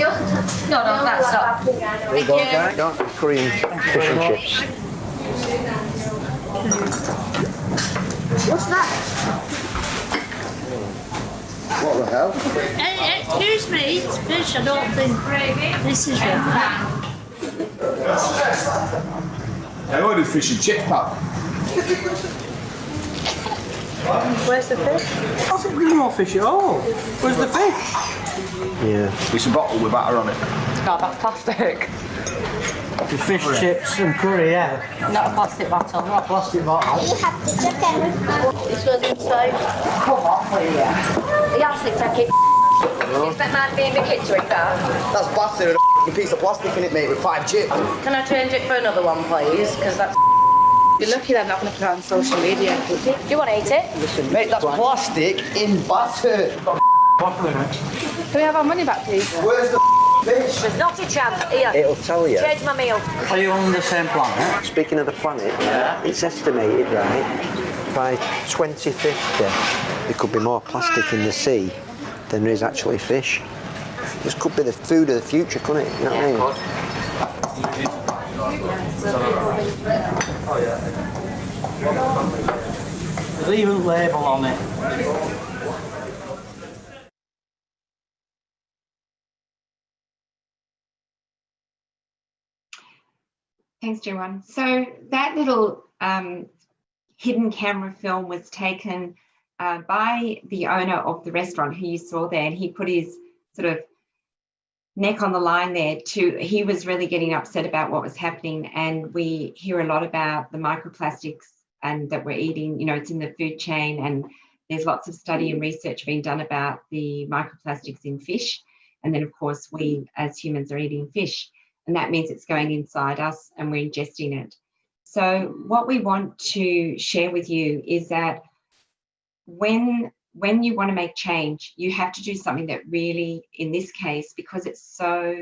No, that's not. There you go, guys. Got curry and fish and chips. What's that? What the hell? Hey, excuse me, it's fish. I don't think this is real. I ordered fish and chip pal. Where's the fish? I don't think we want fish at all. Where's the fish? Yeah. It's a bottle with batter on it. No, that's plastic. The fish chips and curry, yeah. Not a plastic bottle. Not a plastic bottle. You have to check everything. This was inside. Come on, will you? You actually take it. You expect man to be in the kitchen, That's plastic with a piece of plastic in it, mate, with 5 chips. Can I change it for another one, please? Because that's... You're lucky they're not going to put it on social media. Do you want to eat it? Listen, mate, that's plastic in batter. Can we have our money back, please? Where's the fish? There's not a chance. Here. It'll tell you. Change my meal. Are you on the same planet? Speaking of the planet, it's estimated, right, by 2050, there could be more plastic in the sea than there is actually fish. This could be the food of the future, couldn't it? You know what I mean? There's even a label on it. Thanks, Joanne. So that little hidden camera film was taken by the owner of the restaurant who you saw there, and he put his sort of neck on the line there he was really getting upset about what was happening. And we hear a lot about the microplastics and that we're eating, you know, it's in the food chain, and there's lots of study and research being done about the microplastics in fish. And then of course we as humans are eating fish, and that means it's going inside us and we're ingesting it. So what we want to share with you is that when you want to make change, you have to do something that really, in this case, because it's so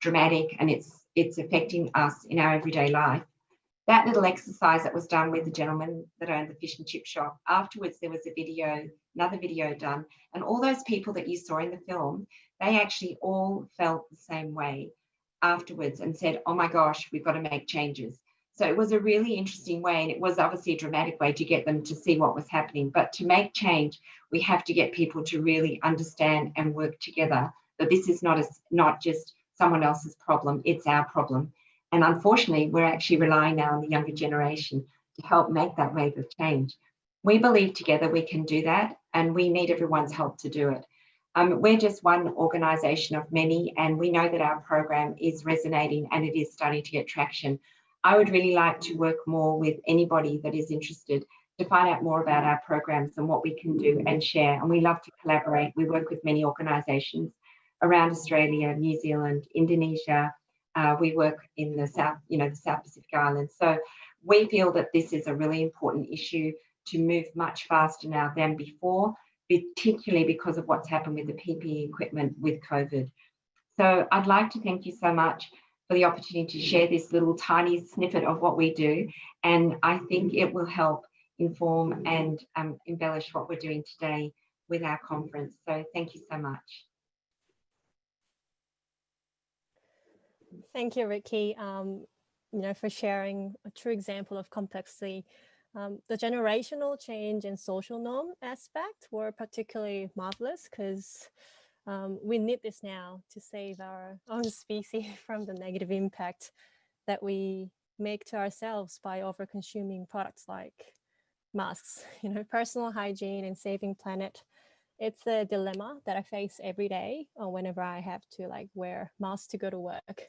dramatic and it's affecting us in our everyday life. That little exercise that was done with the gentleman that owned the fish and chip shop, afterwards there was another video done, and all those people that you saw in the film, they actually all felt the same way afterwards and said, oh my gosh, we've got to make changes. So it was a really interesting way, and it was obviously a dramatic way to get them to see what was happening. But to make change, we have to get people to really understand and work together that this is not just someone else's problem, it's our problem. And unfortunately, we're actually relying now on the younger generation to help make that wave of change. We believe together we can do that, and we need everyone's help to do it. We're just one organisation of many, and we know that our program is resonating and it is starting to get traction. I would really like to work more with anybody that is interested to find out more about our programs and what we can do and share. And we love to collaborate. We work with many organisations around Australia, New Zealand, Indonesia. We work in the South, the South Pacific Islands. So we feel that this is a really important issue to move much faster now than before, particularly because of what's happened with the PPE equipment with COVID. So I'd like to thank you so much for the opportunity to share this little tiny snippet of what we do. And I think it will help inform and embellish what we're doing today with our conference. So thank you so much. Thank you, Ricky, for sharing a true example of complexity. The generational change and social norm aspect were particularly marvelous because we need this now to save our own species from the negative impact that we make to ourselves by over-consuming products like masks. Personal hygiene and saving planet. It's a dilemma that I face every day whenever I have to wear masks to go to work.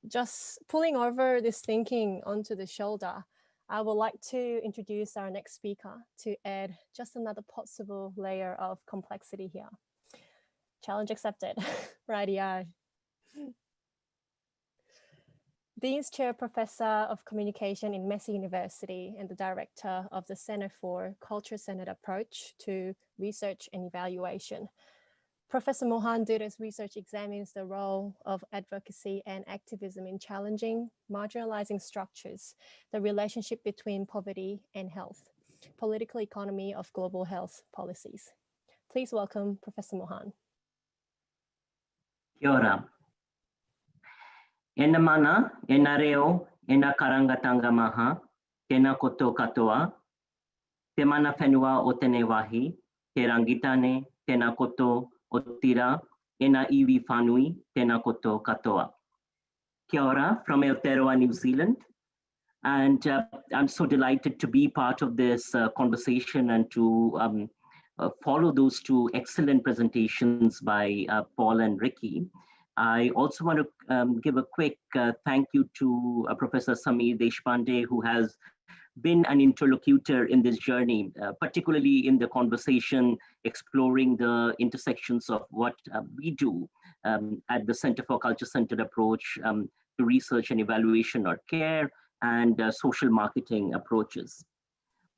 Just pulling over this thinking onto the shoulder, I would like to introduce our next speaker to add just another possible layer of complexity here. Challenge accepted. Righty-o. Dean's Chair Professor of Communication in Massey University and the Director of the Center for Culture-Centered Approach to Research and Evaluation. Professor Mohan Duda's research examines the role of advocacy and activism in challenging, marginalizing structures, the relationship between poverty and health, political economy of global health policies. Please welcome Professor Mohan. Kia ora. Ena mana, ena reo, ena karangatanga maha, tēnā koto katoa, te mana whenua o tēnei wahi, te rangitane, tēnā koto o tira, ena iwi whanui, tēnā koto katoa. Kia ora from Aotearoa, New Zealand. And I'm so delighted to be part of this conversation and to follow those two excellent presentations by Paul and Ricky, I also want to give a quick thank you to Professor Sameer Deshpande, who has been an interlocutor in this journey, particularly in the conversation exploring the intersections of what we do at the Center for Culture-Centered Approach to Research and Evaluation or CARE, and social marketing approaches.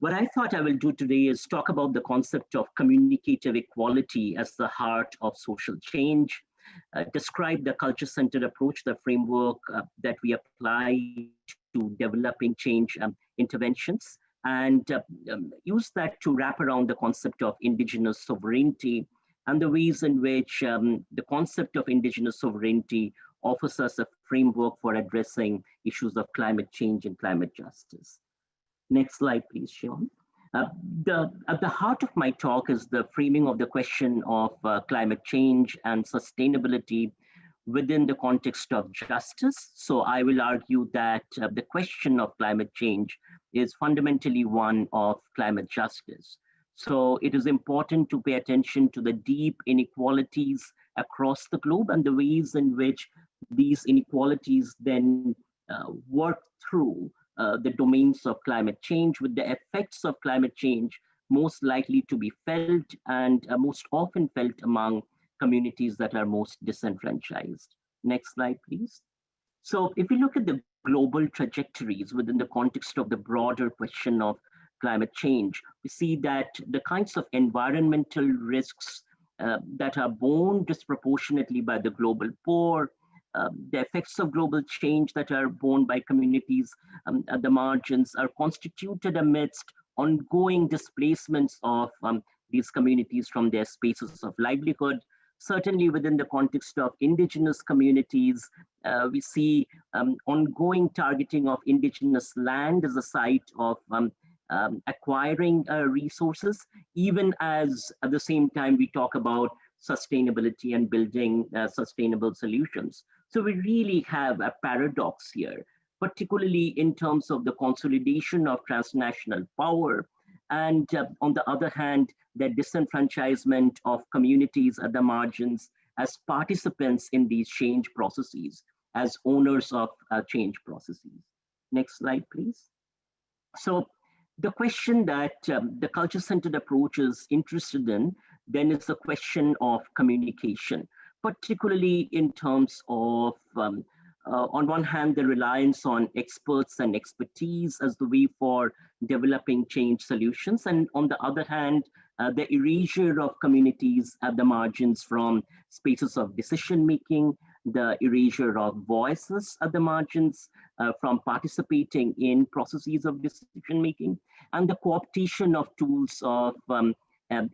What I thought I will do today is talk about the concept of communicative equality as the heart of social change, describe the culture-centered approach, the framework that we apply to developing change interventions, and use that to wrap around the concept of indigenous sovereignty and the ways in which the concept of indigenous sovereignty offers us a framework for addressing issues of climate change and climate justice. Next slide, please, Sean. At the heart of my talk is the framing of the question of climate change and sustainability within the context of justice. So I will argue that the question of climate change is fundamentally one of climate justice. So it is important to pay attention to the deep inequalities across the globe and the ways in which these inequalities then work through the domains of climate change, with the effects of climate change most likely to be felt and most often felt among communities that are most disenfranchised. Next slide, please. So if we look at the global trajectories within the context of the broader question of climate change, we see that the kinds of environmental risks that are borne disproportionately by the global poor, the effects of global change that are borne by communities at the margins are constituted amidst ongoing displacements of these communities from their spaces of livelihood. Certainly within the context of indigenous communities, we see ongoing targeting of indigenous land as a site of acquiring resources, even as at the same time we talk about sustainability and building sustainable solutions. So we really have a paradox here, particularly in terms of the consolidation of transnational power, and on the other hand, the disenfranchisement of communities at the margins as participants in these change processes, as owners of change processes. Next slide, please. So the question that the culture-centered approach is interested in then is the question of communication, particularly in terms of, on one hand, the reliance on experts and expertise as the way for developing change solutions, and on the other hand, the erasure of communities at the margins from spaces of decision-making, the erasure of voices at the margins from participating in processes of decision-making, and the co-optation of tools of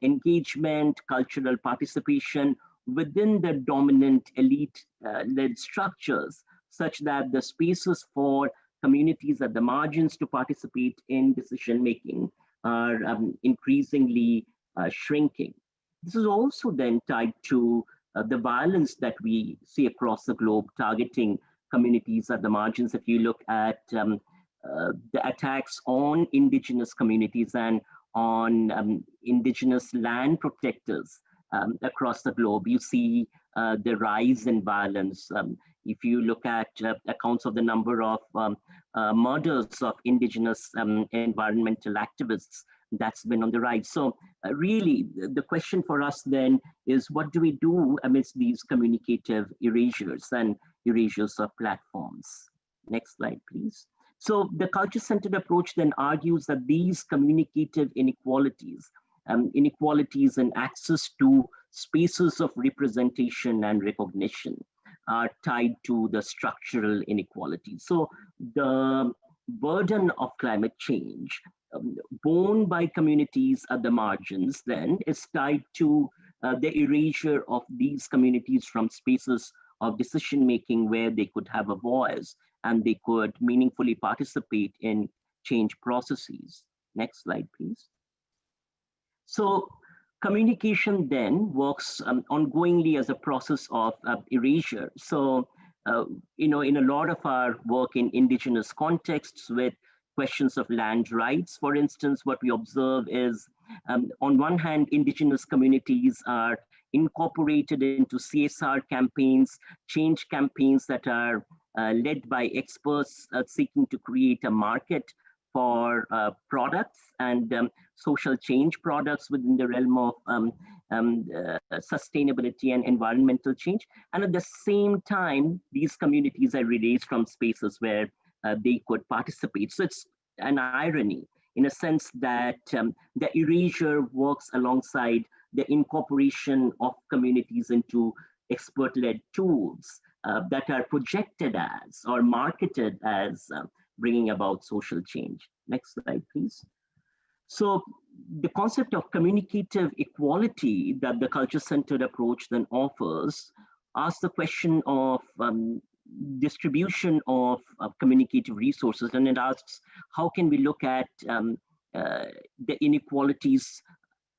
engagement, cultural participation within the dominant elite-led structures, such that the spaces for communities at the margins to participate in decision-making are increasingly shrinking. This is also then tied to the violence that we see across the globe targeting communities at the margins. If you look at the attacks on indigenous communities and on indigenous land protectors across the globe, you see the rise in violence. If you look at accounts of the number of murders of indigenous environmental activists, that's been on the rise. So really, the question for us then is, what do we do amidst these communicative erasures and erasures of platforms? Next slide, please. So the culture-centered approach then argues that these communicative inequalities, inequalities in access to spaces of representation and recognition, are tied to the structural inequalities. So the burden of climate change borne by communities at the margins then is tied to the erasure of these communities from spaces of decision-making where they could have a voice and they could meaningfully participate in change processes. Next slide, please. So communication then works ongoingly as a process of erasure. So, in a lot of our work in indigenous contexts with questions of land rights, for instance, what we observe is On one hand, indigenous communities are incorporated into CSR campaigns, change campaigns that are led by experts seeking to create a market for products and social change products within the realm of sustainability and environmental change. And at the same time, these communities are released from spaces where they could participate. So it's an irony in a sense that the erasure works alongside the incorporation of communities into expert-led tools that are projected as or marketed as bringing about social change. Next slide, please. So the concept of communicative equality that the culture-centered approach then offers asks the question of distribution of communicative resources, and it asks how can we look at the inequalities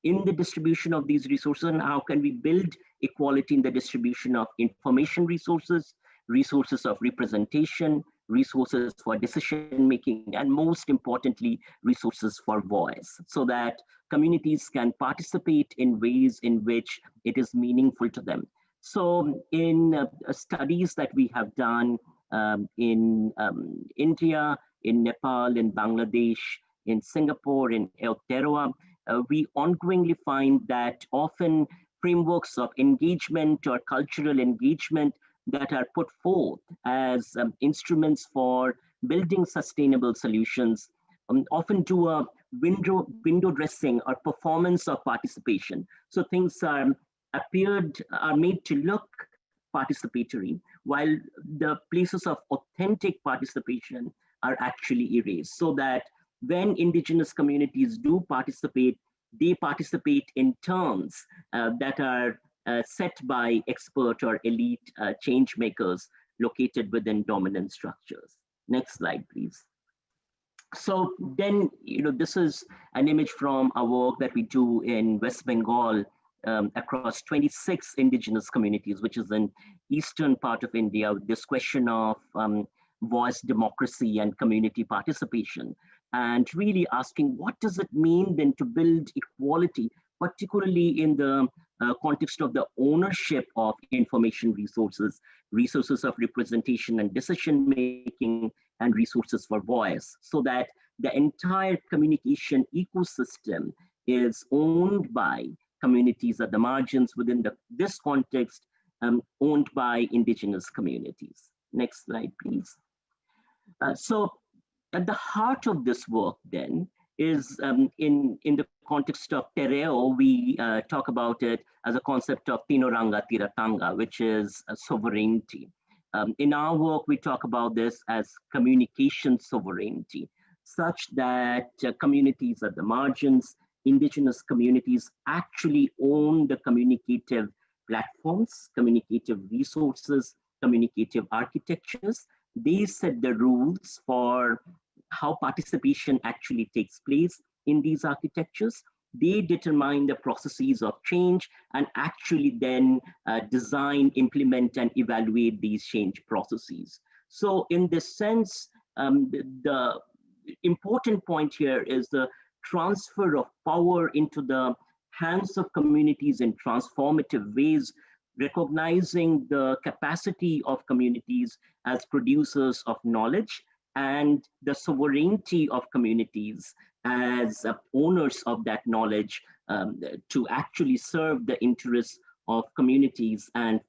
in the distribution of these resources, and how can we build equality in the distribution of information resources, resources of representation, resources for decision making, and most importantly, resources for voice, so that communities can participate in ways in which it is meaningful to them. So in studies that we have done in India, in Nepal, in Bangladesh, in Singapore, in Aotearoa, we ongoingly find that often frameworks of engagement or cultural engagement that are put forth as instruments for building sustainable solutions often do a window dressing or performance of participation. So things are made to look participatory, while the places of authentic participation are actually erased, so that when indigenous communities do participate, they participate in terms that are set by expert or elite change makers located within dominant structures. Next slide, please. So then, this is an image from a work that we do in West Bengal across 26 indigenous communities, which is in eastern part of India, this question of voice democracy and community participation, and really asking what does it mean then to build equality, particularly in the context of the ownership of information resources, resources of representation and decision making, and resources for voice, so that the entire communication ecosystem is owned by communities at the margins within this context, owned by indigenous communities. Next slide, please. So at the heart of this work then is in the context of Tereo, we talk about it as a concept of Tinoranga Tiratanga, which is sovereignty. In our work, we talk about this as communication sovereignty, such that communities at the margins, indigenous communities actually own the communicative platforms, communicative resources, communicative architectures. They set the rules for how participation actually takes place in these architectures. They determine the processes of change and actually then design, implement, and evaluate these change processes. So in this sense, the important point here is the transfer of power into the hands of communities in transformative ways, recognizing the capacity of communities as producers of knowledge and the sovereignty of communities as owners of that knowledge to actually serve the interests of communities and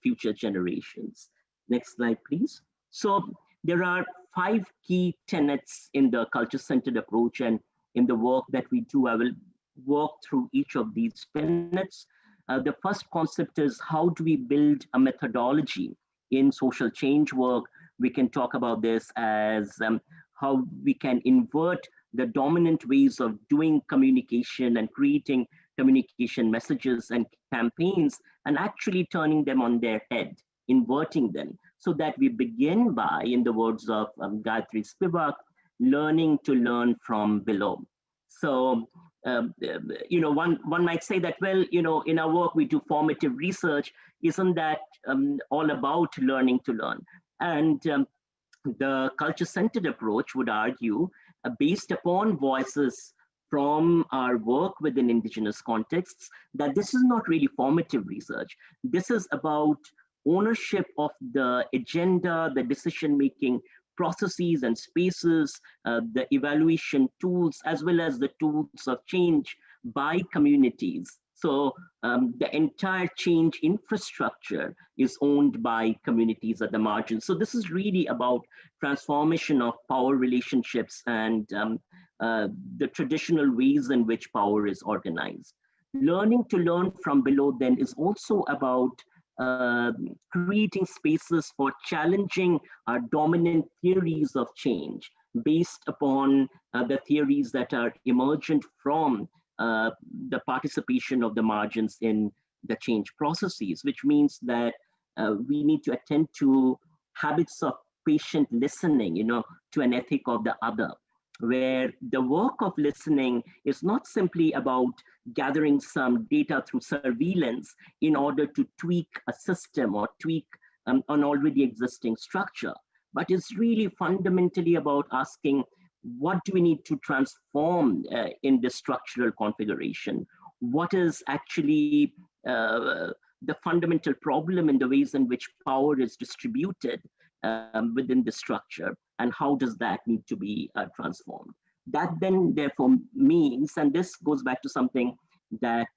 future generations. Next slide, please. So there are 5 key tenets in the culture-centered approach, and in the work that we do, I will walk through each of these tenets. The first concept is how do we build a methodology in social change work? We can talk about this as how we can invert the dominant ways of doing communication and creating communication messages and campaigns and actually turning them on their head, inverting them, so that we begin by, in the words of Gayatri Spivak, learning to learn from below. So, one might say that, well, in our work, we do formative research. Isn't that all about learning to learn? And the culture-centered approach would argue, based upon voices from our work within Indigenous contexts that this is not really formative research. This is about ownership of the agenda, the decision-making processes and spaces, the evaluation tools, as well as the tools of change by communities. So the entire change infrastructure is owned by communities at the margins. So this is really about transformation of power relationships and the traditional ways in which power is organized. Learning to learn from below then is also about creating spaces for challenging our dominant theories of change based upon the theories that are emergent from the participation of the margins in the change processes, which means that we need to attend to habits of patient listening, to an ethic of the other, where the work of listening is not simply about gathering some data through surveillance in order to tweak a system or tweak an already existing structure, but it's really fundamentally about asking, what do we need to transform in this structural configuration? What is actually the fundamental problem in the ways in which power is distributed within the structure, and how does that need to be transformed? That then therefore means, and this goes back to something that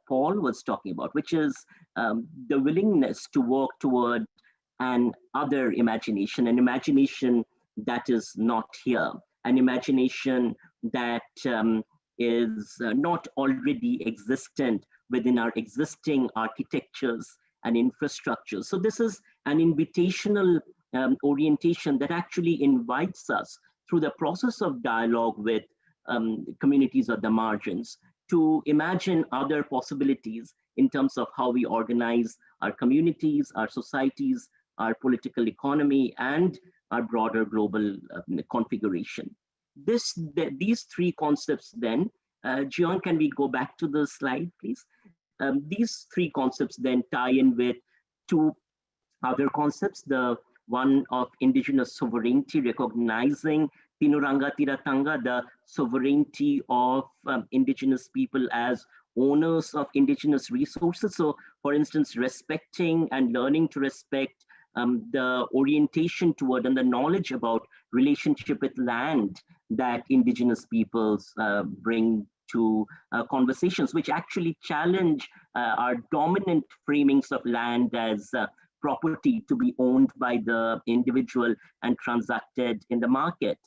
Paul was talking about, which is the willingness to work toward an other imagination, an imagination that is not here, an imagination that is not already existent within our existing architectures and infrastructures. So this is an invitational orientation that actually invites us through the process of dialogue with communities at the margins to imagine other possibilities in terms of how we organize our communities, our societies, our political economy, and our broader global configuration. These three concepts then, Jian, can we go back to the slide, please? These three concepts then tie in with two other concepts, the one of indigenous sovereignty, recognizing Tinuranga Tiratanga, the sovereignty of indigenous people as owners of indigenous resources. So for instance, respecting and learning to respect the orientation toward and the knowledge about relationship with land that indigenous peoples bring to conversations, which actually challenge our dominant framings of land as property to be owned by the individual and transacted in the market.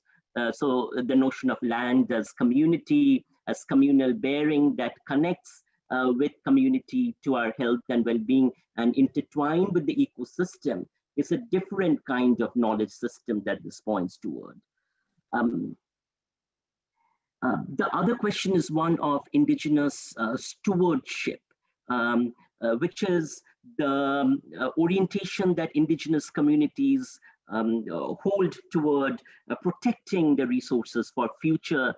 So the notion of land as community, as communal bearing that connects with community to our health and well-being and intertwined with the ecosystem is a different kind of knowledge system that this points toward. The other question is one of indigenous stewardship, which is the orientation that indigenous communities hold toward protecting the resources for future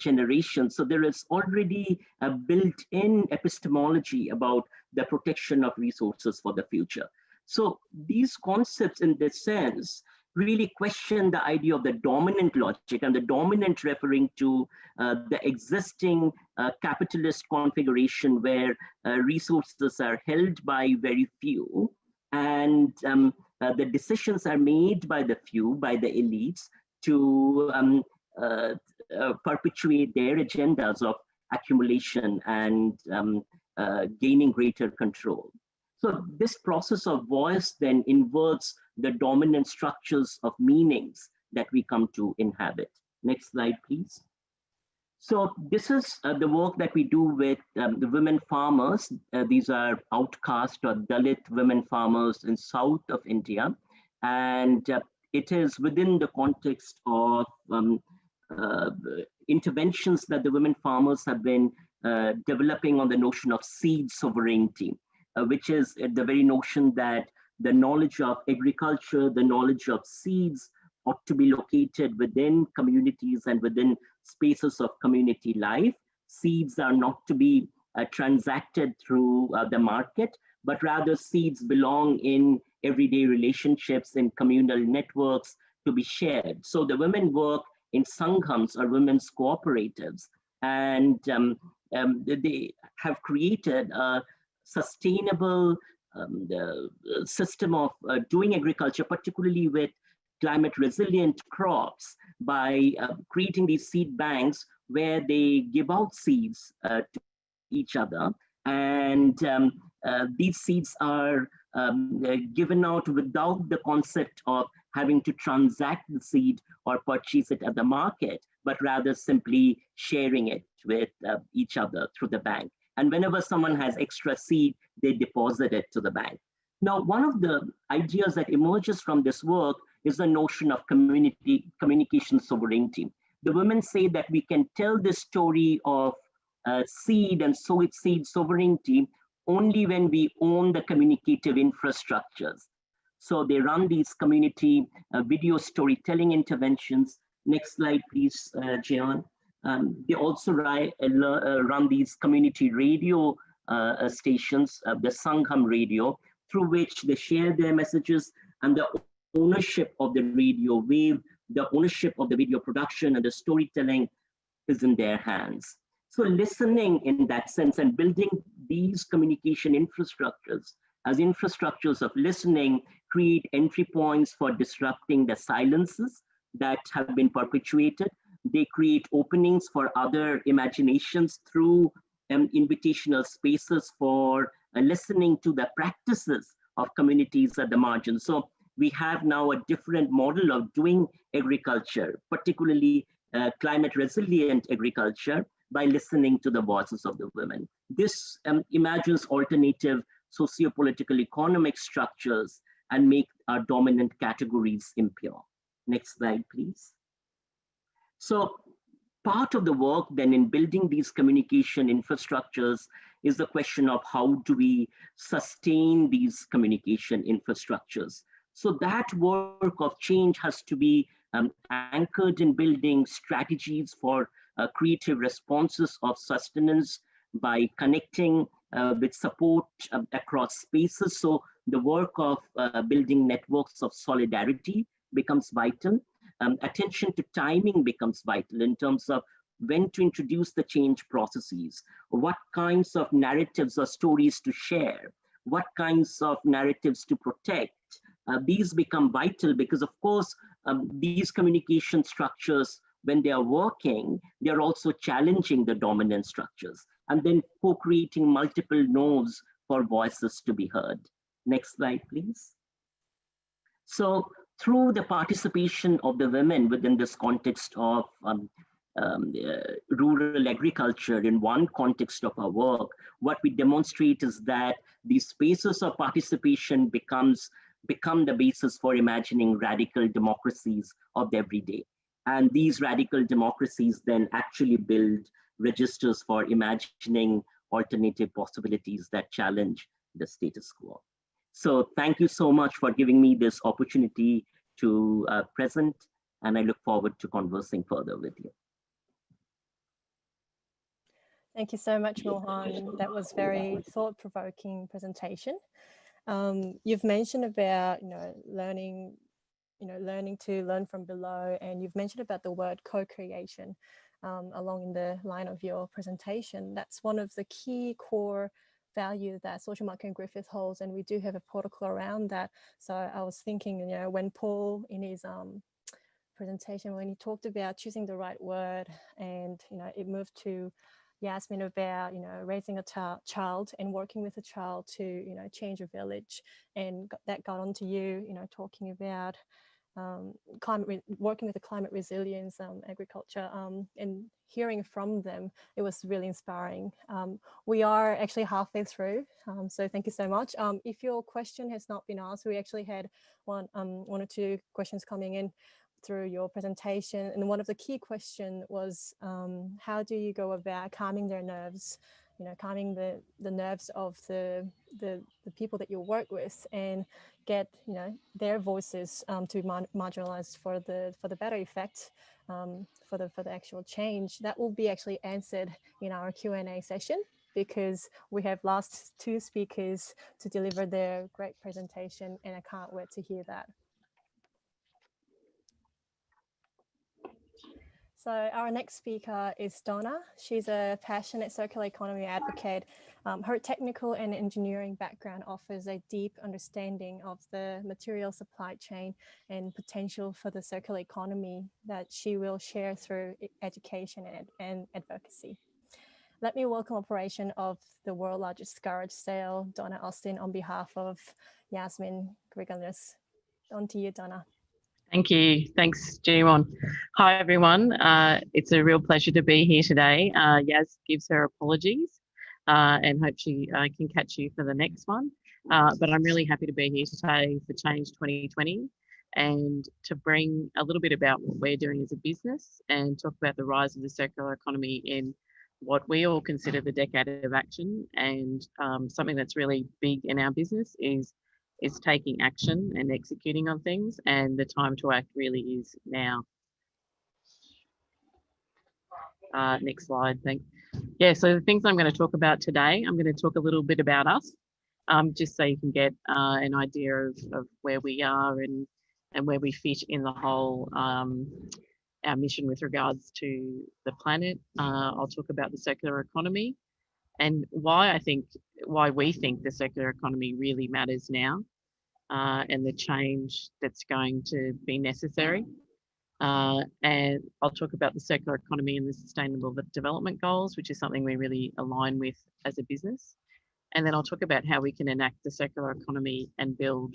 generations. So there is already a built-in epistemology about the protection of resources for the future. So these concepts in this sense really question the idea of the dominant logic, and the dominant referring to the existing capitalist configuration where resources are held by very few, and the decisions are made by the few, by the elites, to perpetuate their agendas of accumulation and gaining greater control. So this process of voice then inverts the dominant structures of meanings that we come to inhabit. Next slide, please. So this is the work that we do with the women farmers. These are outcast or Dalit women farmers in south of India. And it is within the context of interventions that the women farmers have been developing on the notion of seed sovereignty, which is the very notion that the knowledge of agriculture, the knowledge of seeds ought to be located within communities and within spaces of community life. Seeds are not to be transacted through the market, but rather seeds belong in everyday relationships, in communal networks to be shared. So the women work in sanghams or women's cooperatives, and they have created a sustainable system of doing agriculture, particularly with climate resilient crops, by creating these seed banks where they give out seeds to each other. And these seeds are given out without the concept of having to transact the seed or purchase it at the market, but rather simply sharing it with each other through the bank. And whenever someone has extra seed, they deposit it to the bank. Now, one of the ideas that emerges from this work is the notion of communication sovereignty. The women say that we can tell this story of seed and seed sovereignty only when we own the communicative infrastructures. So they run these community video storytelling interventions. Next slide, please, Jeon. They also run these community radio stations, the Sangham radio, through which they share their messages, and the ownership of the radio wave, the ownership of the video production and the storytelling is in their hands. So listening in that sense and building these communication infrastructures as infrastructures of listening create entry points for disrupting the silences that have been perpetuated. They create openings for other imaginations through invitational spaces for listening to the practices of communities at the margin. So we have now a different model of doing agriculture, particularly climate resilient agriculture, by listening to the voices of the women. This imagines alternative socio-political economic structures and make our dominant categories impure. Next slide, please. So part of the work then in building these communication infrastructures is the question of how do we sustain these communication infrastructures. So that work of change has to be anchored in building strategies for creative responses of sustenance by connecting with support across spaces. So the work of building networks of solidarity becomes vital. Attention to timing becomes vital in terms of when to introduce the change processes, what kinds of narratives or stories to share, what kinds of narratives to protect. These become vital because, of course, these communication structures, when they are working, they are also challenging the dominant structures and then co-creating multiple nodes for voices to be heard. Next slide, please. So through the participation of the women within this context of rural agriculture in one context of our work, what we demonstrate is that these spaces of participation become the basis for imagining radical democracies of the everyday. And these radical democracies then actually build registers for imagining alternative possibilities that challenge the status quo. So thank you so much for giving me this opportunity to present, and I look forward to conversing further with you. Thank you so much, Mohan. That was very thought-provoking presentation. You've mentioned about learning to learn from below, and you've mentioned about the word co-creation along in the line of your presentation. That's one of the key core values that Social Marketing Griffith holds, and we do have a protocol around that. So I was thinking, when Paul in his presentation, when he talked about choosing the right word, and it moved to Yasmin about raising a child and working with a child to change a village, and that got onto you talking about working with the climate resilience agriculture, and hearing from them, it was really inspiring. We are actually halfway through, so thank you so much. If your question has not been asked, we actually had one or two questions coming in through your presentation, and one of the key questions was how do you go about calming their nerves, calming the nerves of the people that you work with, and get their voices to marginalize for the better effect, for the actual change. That will be actually answered in our Q&A session, because we have last two speakers to deliver their great presentation, and I can't wait to hear that. So our next speaker is Donna. She's a passionate circular economy advocate. Her technical and engineering background offers a deep understanding of the material supply chain and potential for the circular economy that she will share through education and advocacy. Let me welcome operation of the world's largest garage sale, Donna Austin, on behalf of Yasmin Grigonis. On to you, Donna. Thank you. Thanks, Jimon. Hi, everyone. It's a real pleasure to be here today. Yaz gives her apologies and hope she can catch you for the next one. But I'm really happy to be here today for Change 2020 and to bring a little bit about what we're doing as a business and talk about the rise of the circular economy in what we all consider the decade of action. And something that's really big in our business is taking action and executing on things, and the time to act really is now. Next slide, thanks. Yeah, so the things I'm going to talk about today, I'm going to talk a little bit about us, just so you can get an idea of where we are and where we fit in the whole our mission with regards to the planet. I'll talk about the circular economy and why we think the circular economy really matters now. And the change that's going to be necessary. And I'll talk about the circular economy and the sustainable development goals, which is something we really align with as a business. And then I'll talk about how we can enact the circular economy and build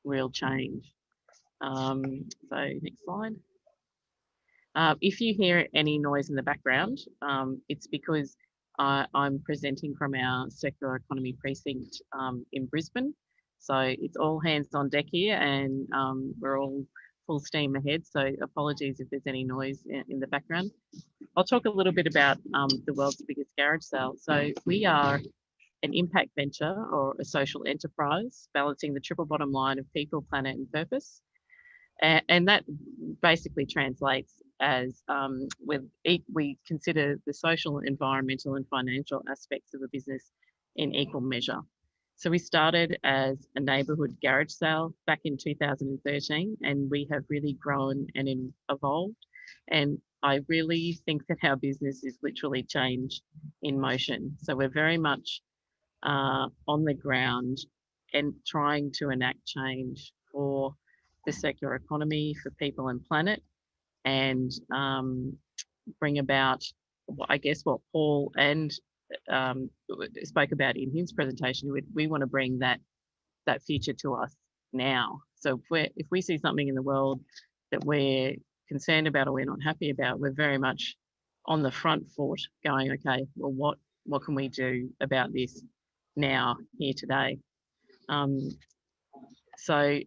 real change. So next slide. If you hear any noise in the background, it's because I'm presenting from our circular economy precinct in Brisbane. So it's all hands on deck here and we're all full steam ahead. So apologies if there's any noise in the background. I'll talk a little bit about the world's biggest garage sale. So we are an impact venture or a social enterprise balancing the triple bottom line of people, planet and purpose. And that basically translates as we consider the social, environmental and financial aspects of a business in equal measure. So we started as a neighbourhood garage sale back in 2013, and we have really grown and evolved. And I really think that our business is literally change in motion. So we're very much on the ground and trying to enact change for the circular economy, for people and planet, and bring about, I guess, what Paul and spoke about in his presentation. We want to bring that future to us now. So if we see something in the world that we're concerned about or we're not happy about, we're very much on the front foot going, okay, well, what can we do about this now, here today? So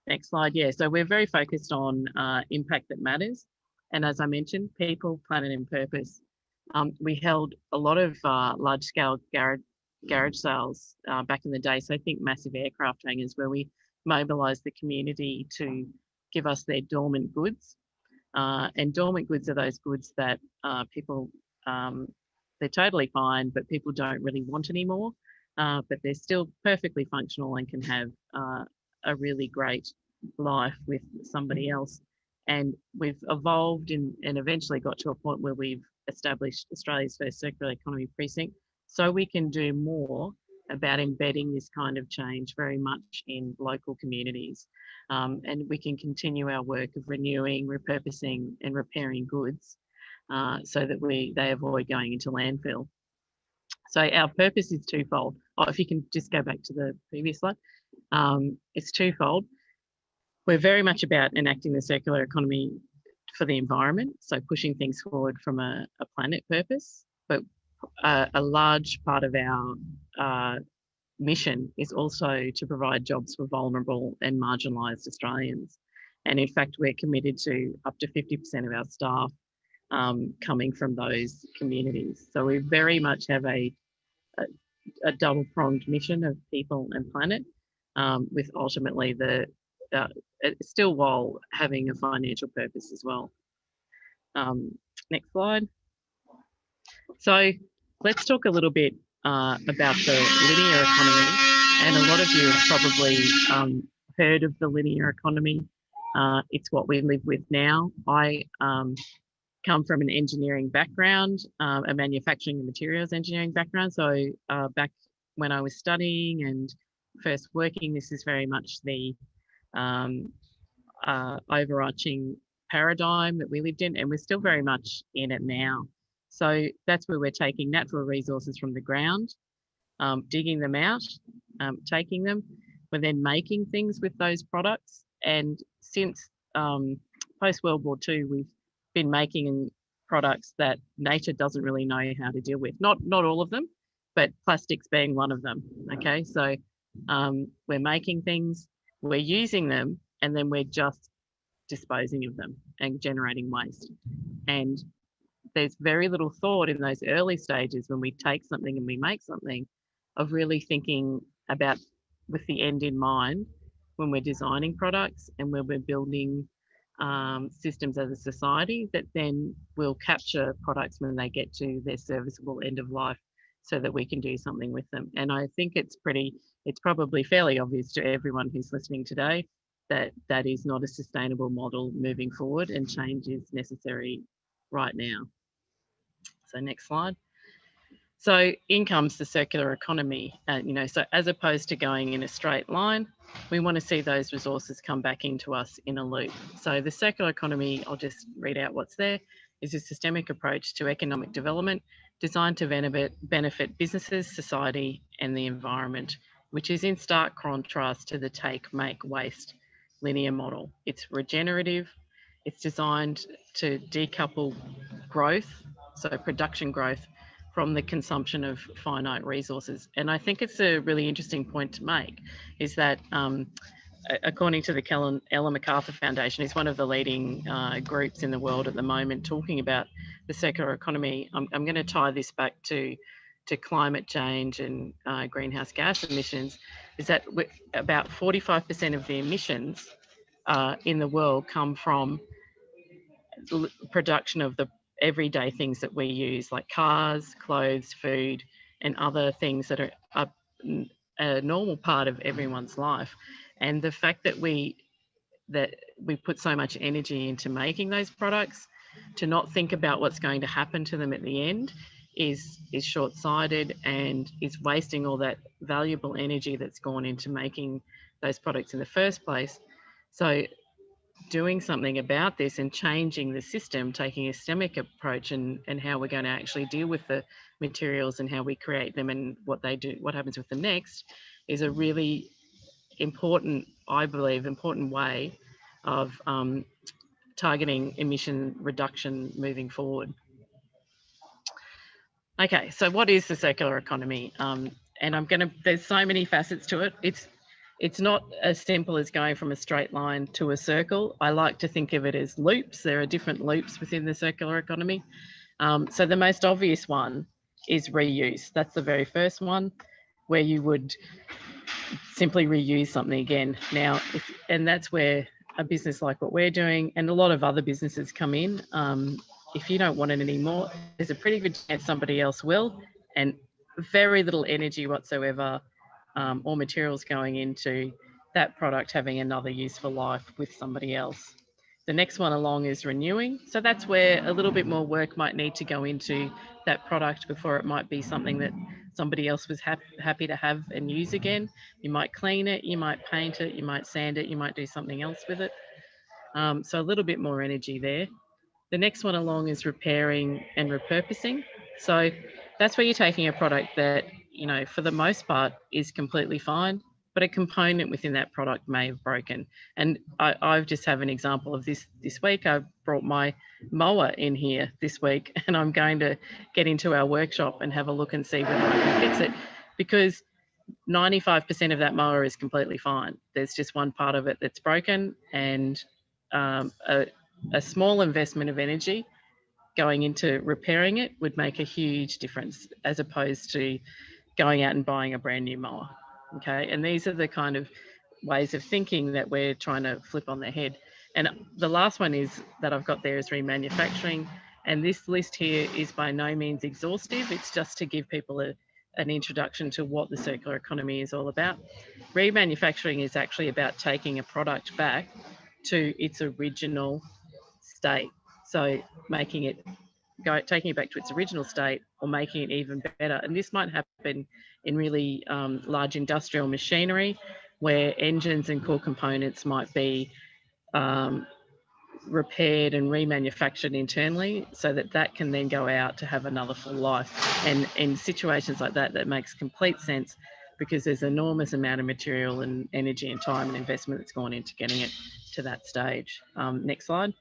next slide. Yeah, so we're very focused on impact that matters. And as I mentioned, people, planet and purpose. We held a lot of large-scale garage sales back in the day. So I think massive aircraft hangars where we mobilised the community to give us their dormant goods. And dormant goods are those goods that people, they're totally fine, but people don't really want anymore. But they're still perfectly functional and can have a really great life with somebody else. And we've evolved and eventually got to a point where we've established Australia's first circular economy precinct, so we can do more about embedding this kind of change very much in local communities. And we can continue our work of renewing, repurposing and repairing goods so that they avoid going into landfill. So our purpose is twofold. Oh, if you can just go back to the previous slide. It's twofold. We're very much about enacting the circular economy for the environment, so pushing things forward from a planet purpose, but a large part of our mission is also to provide jobs for vulnerable and marginalised Australians. And in fact, we're committed to up to 50% of our staff coming from those communities. So we very much have a double-pronged mission of people and planet, with ultimately still while having a financial purpose as well. Next slide. So let's talk a little bit about the linear economy. And a lot of you have probably heard of the linear economy. It's what we live with now. I come from an engineering background, a manufacturing and materials engineering background. So back when I was studying and first working, this is very much the overarching paradigm that we lived in, and we're still very much in it now. So that's where we're taking natural resources from the ground, digging them out, taking them. We're then making things with those products. And since post-World War II, we've been making products that nature doesn't really know how to deal with. Not all of them, but plastics being one of them. Okay, so we're making things, we're using them, and then we're just disposing of them and generating waste. And there's very little thought in those early stages when we take something and we make something of really thinking about with the end in mind when we're designing products and when we're building systems as a society that then will capture products when they get to their serviceable end of life so that we can do something with them. And I think it's probably fairly obvious to everyone who's listening today that that is not a sustainable model moving forward, and change is necessary right now. So next slide. So in comes the circular economy, so as opposed to going in a straight line, we want to see those resources come back into us in a loop. So the circular economy, I'll just read out what's there, is a systemic approach to economic development designed to benefit businesses, society, and the environment, which is in stark contrast to the take, make, waste linear model. It's regenerative, it's designed to decouple growth, so production growth, from the consumption of finite resources. And I think it's a really interesting point to make, is that according to the Ellen MacArthur Foundation, is one of the leading groups in the world at the moment talking about the circular economy. I'm going to tie this back to climate change and greenhouse gas emissions, is that about 45% of the emissions in the world come from production of the everyday things that we use, like cars, clothes, food, and other things that are a normal part of everyone's life. And the fact that we put so much energy into making those products, to not think about what's going to happen to them at the end is short-sighted and is wasting all that valuable energy that's gone into making those products in the first place. So doing something about this and changing the system, taking a systemic approach and how we're going to actually deal with the materials and how we create them and what they do, what happens with them next, is a really important, I believe, important way of targeting emission reduction moving forward. Okay, so what is the circular economy? And there's so many facets to it. It's not as simple as going from a straight line to a circle. I like to think of it as loops. There are different loops within the circular economy. So the most obvious one is reuse. That's the very first one, where you would simply reuse something again. Now, and that's where a business like what we're doing and a lot of other businesses come in. If you don't want it anymore, there's a pretty good chance somebody else will, and very little energy whatsoever or materials going into that product having another useful life with somebody else. The next one along is renewing. So that's where a little bit more work might need to go into that product before it might be something that somebody else was happy to have and use again. You might clean it, you might paint it, you might sand it, you might do something else with it. So a little bit more energy there. The next one along is repairing and repurposing. So that's where you're taking a product that, for the most part is completely fine, but a component within that product may have broken. And I just have an example of this week. I brought my mower in here this week, and I'm going to get into our workshop and have a look and see whether I can fix it, because 95% of that mower is completely fine. There's just one part of it that's broken, and a small investment of energy going into repairing it would make a huge difference, as opposed to going out and buying a brand new mower. Okay, and these are the kind of ways of thinking that we're trying to flip on their head. And the last one is that I've got there is remanufacturing, and this list here is by no means exhaustive. It's just to give people an introduction to what the circular economy is all about. Remanufacturing is actually about taking a product back to its original state. So taking it back to its original state or making it even better. And this might happen in really large industrial machinery where engines and core components might be repaired and remanufactured internally so that can then go out to have another full life. And in situations like that makes complete sense because there's an enormous amount of material and energy and time and investment that's gone into getting it to that stage. Next slide.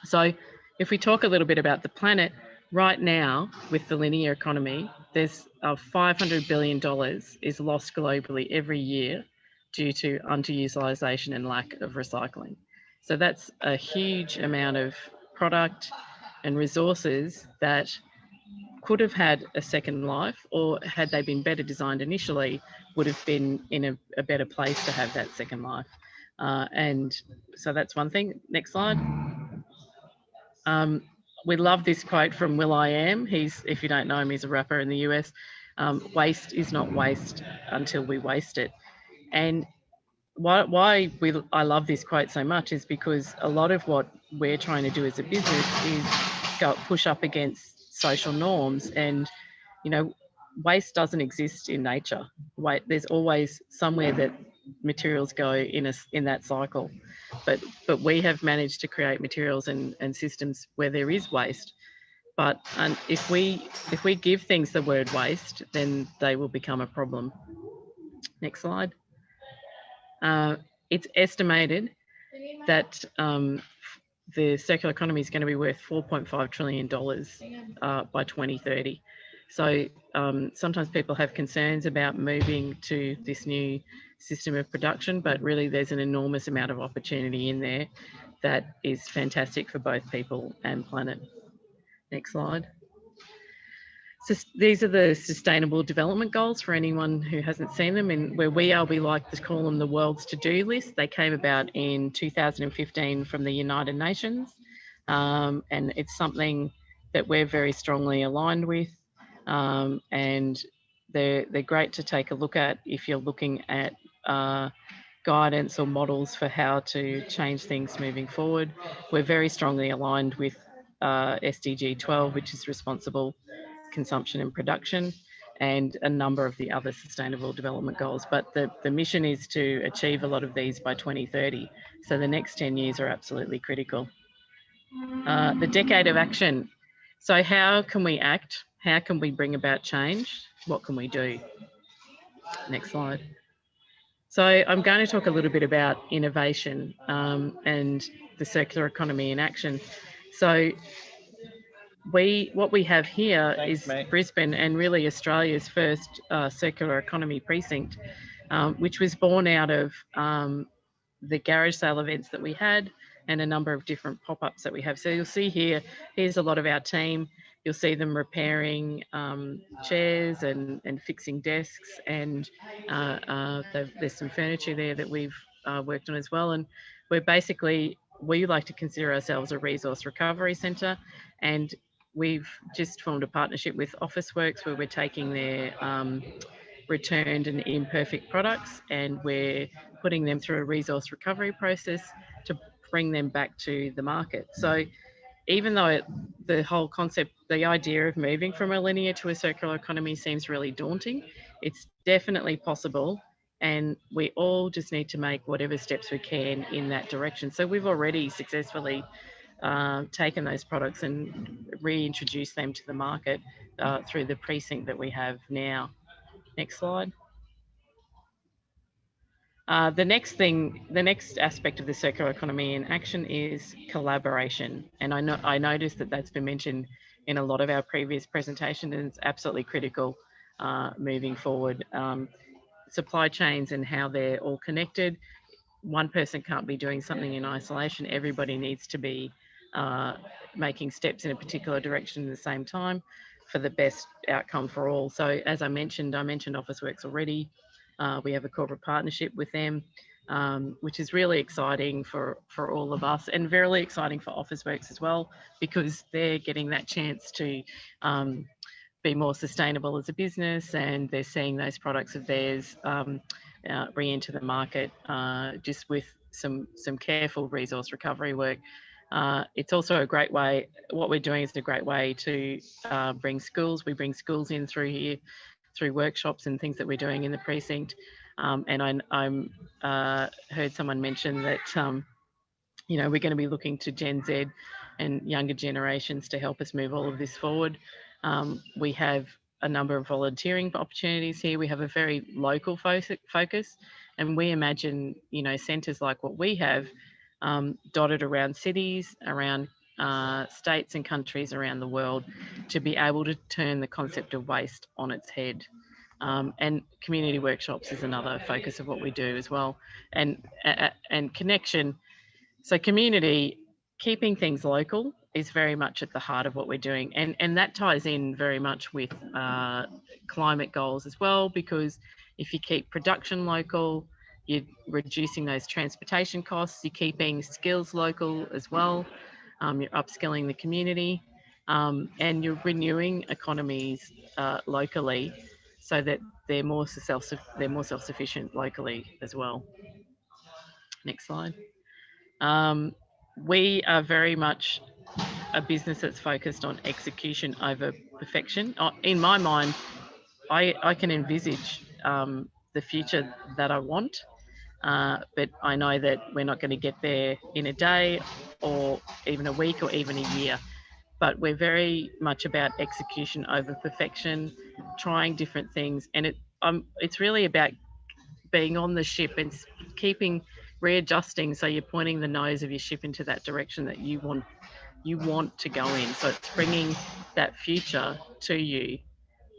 So if we talk a little bit about the planet, right now with the linear economy, there's $500 billion is lost globally every year due to underutilization and lack of recycling. So that's a huge amount of product and resources that could have had a second life, or had they been better designed initially, would have been in a better place to have that second life. And so that's one thing. Next slide. We love this quote from Will.i.am. If you don't know him, he's a rapper in the US. Waste is not waste until we waste it. And why I love this quote so much is because a lot of what we're trying to do as a business is push up against social norms. And, you know, waste doesn't exist in nature. There's always somewhere that materials go in that cycle. But we have managed to create materials and systems where there is waste. But if we give things the word waste, then they will become a problem. Next slide. It's estimated that the circular economy is going to be worth $4.5 trillion by 2030. So sometimes people have concerns about moving to this new system of production, but really there's an enormous amount of opportunity in there that is fantastic for both people and planet. Next slide. So these are the Sustainable Development Goals for anyone who hasn't seen them. And where we are, we like to call them the world's to-do list. They came about in 2015 from the United Nations. And it's something that we're very strongly aligned with. And they're great to take a look at if you're looking at guidance or models for how to change things moving forward. We're very strongly aligned with SDG 12, which is responsible consumption and production, and a number of the other sustainable development goals. But the mission is to achieve a lot of these by 2030. So the next 10 years are absolutely critical. The decade of action. So how can we act? How can we bring about change? What can we do? Next slide. So I'm going to talk a little bit about innovation and the circular economy in action. So what we have here is Brisbane, and really Australia's first circular economy precinct, which was born out of the garage sale events that we had and a number of different pop-ups that we have. So you'll see here's a lot of our team. You'll see them repairing chairs and fixing desks, and there's some furniture there that we've worked on as well. And we like to consider ourselves a resource recovery centre, and we've just formed a partnership with Officeworks where we're taking their returned and imperfect products and we're putting them through a resource recovery process to bring them back to the market. So even though the whole concept, the idea of moving from a linear to a circular economy seems really daunting, it's definitely possible, and we all just need to make whatever steps we can in that direction. So we've already successfully taken those products and reintroduced them to the market through the precinct that we have now. Next slide. The next aspect of the circular economy in action is collaboration. And I noticed that that's been mentioned in a lot of our previous presentations, and it's absolutely critical moving forward. Supply chains and how they're all connected. One person can't be doing something in isolation. Everybody needs to be making steps in a particular direction at the same time for the best outcome for all. So as I mentioned Officeworks already. We have a corporate partnership with them, which is really exciting for all of us, and very exciting for Officeworks as well, because they're getting that chance to be more sustainable as a business, and they're seeing those products of theirs re-enter the market just with some careful resource recovery work. It's also a great way, what we're doing is a great way to bring schools. We bring schools in through here, through workshops and things that we're doing in the precinct. And I'm heard someone mention that, you know, we're going to be looking to Gen Z and younger generations to help us move all of this forward. We have a number of volunteering opportunities here. We have a very local focus, and we imagine, you know, centres like what we have dotted around cities, around states and countries around the world, to be able to turn the concept of waste on its head. And community workshops is another focus of what we do as well, and connection. So community, keeping things local is very much at the heart of what we're doing, and that ties in very much with climate goals as well, because if you keep production local, you're reducing those transportation costs, you're keeping skills local as well, you're upskilling the community, and you're renewing economies locally so that they're more self-sufficient locally as well. Next slide. We are very much a business that's focused on execution over perfection. In my mind, I can envisage the future that I want, but I know that we're not going to get there in a day or even a week or even a year. But we're very much about execution over perfection, trying different things, and it's really about being on the ship and readjusting, so you're pointing the nose of your ship into that direction that you want to go in. So it's bringing that future to you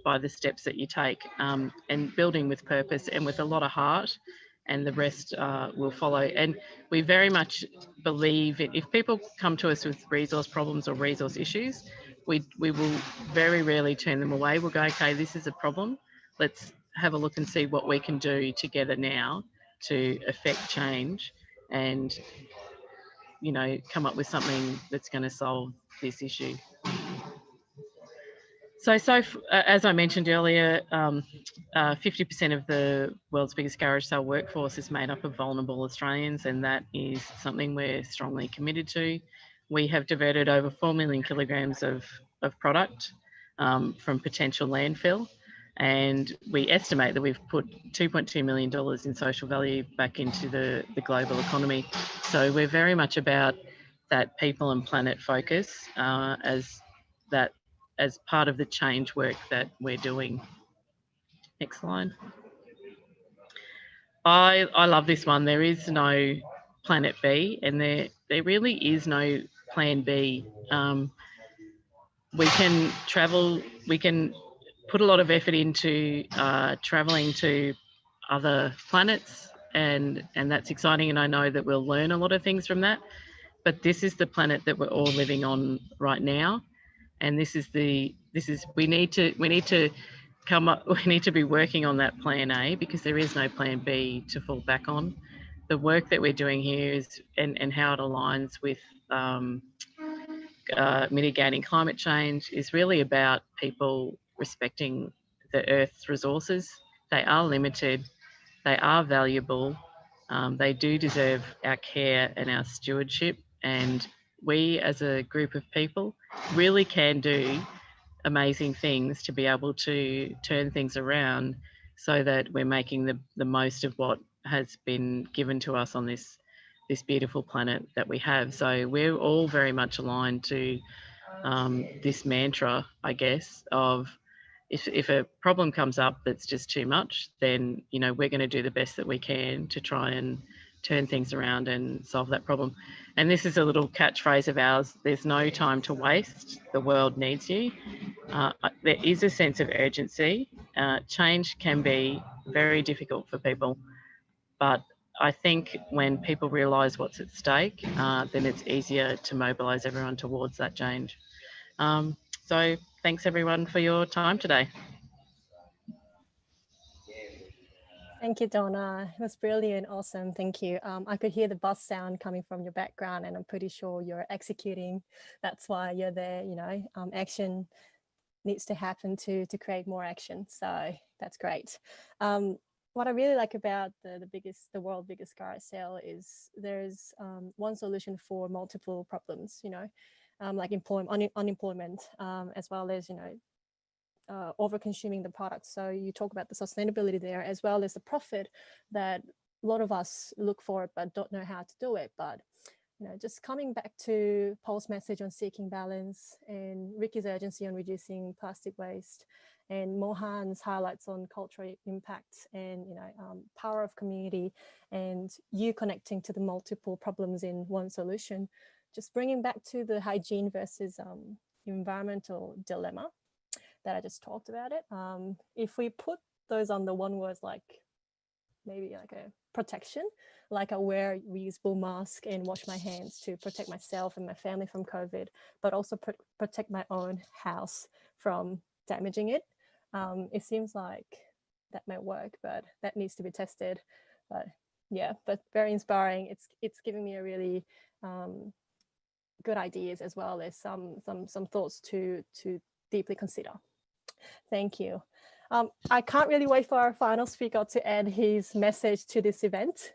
by the steps that you take, and building with purpose and with a lot of heart, and the rest will follow. And we very much believe if people come to us with resource problems or resource issues, we will very rarely turn them away. We'll go, okay, this is a problem. Let's have a look and see what we can do together now to affect change and, you know, come up with something that's going to solve this issue. So as I mentioned earlier, 50% of the world's biggest garage sale workforce is made up of vulnerable Australians, and that is something we're strongly committed to. We have diverted over 4 million kilograms of product from potential landfill, and we estimate that we've put $2.2 million in social value back into the global economy. So we're very much about that people and planet focus as part of the change work that we're doing. Next slide. I love this one. There is no planet B, and there really is no plan B. We can travel, we can put a lot of effort into traveling to other planets, and that's exciting, and I know that we'll learn a lot of things from that. But this is the planet that we're all living on right now. And we need to come up, we need to be working on that plan A, because there is no plan B to fall back on. The work that we're doing here is, and how it aligns with mitigating climate change, is really about people respecting the Earth's resources. They are limited, they are valuable, they do deserve our care and our stewardship, and we as a group of people really can do amazing things to be able to turn things around so that we're making the most of what has been given to us on this beautiful planet that we have. So we're all very much aligned to this mantra, I guess, of if a problem comes up that's just too much, then, you know, we're going to do the best that we can to try and turn things around and solve that problem. And this is a little catchphrase of ours: there's no time to waste, the world needs you. There is a sense of urgency. Change can be very difficult for people, but I think when people realise what's at stake, then it's easier to mobilise everyone towards that change. So thanks everyone for your time today. Thank you, Donna. It was brilliant, awesome, thank you. I could hear the bus sound coming from your background, and I'm pretty sure you're executing. That's why you're there, you know. Action needs to happen to create more action, so that's great. what I really like about the world's biggest garage sale is there's one solution for multiple problems, you know, like unemployment, as well as, you know, over consuming the product. So you talk about the sustainability there, as well as the profit that a lot of us look for but don't know how to do it. But you know, just coming back to Paul's message on seeking balance and Ricky's urgency on reducing plastic waste, and Mohan's highlights on cultural impact and, you know, power of community, and you connecting to the multiple problems in one solution, just bringing back to the hygiene versus environmental dilemma that I just talked about it. If we put those on the one word, like maybe like a protection, like I wear reusable mask and wash my hands to protect myself and my family from COVID, but also protect my own house from damaging it. It seems like that might work, but that needs to be tested. But yeah, but very inspiring. It's giving me a really good ideas, as well as some thoughts to deeply consider. Thank you. I can't really wait for our final speaker to add his message to this event.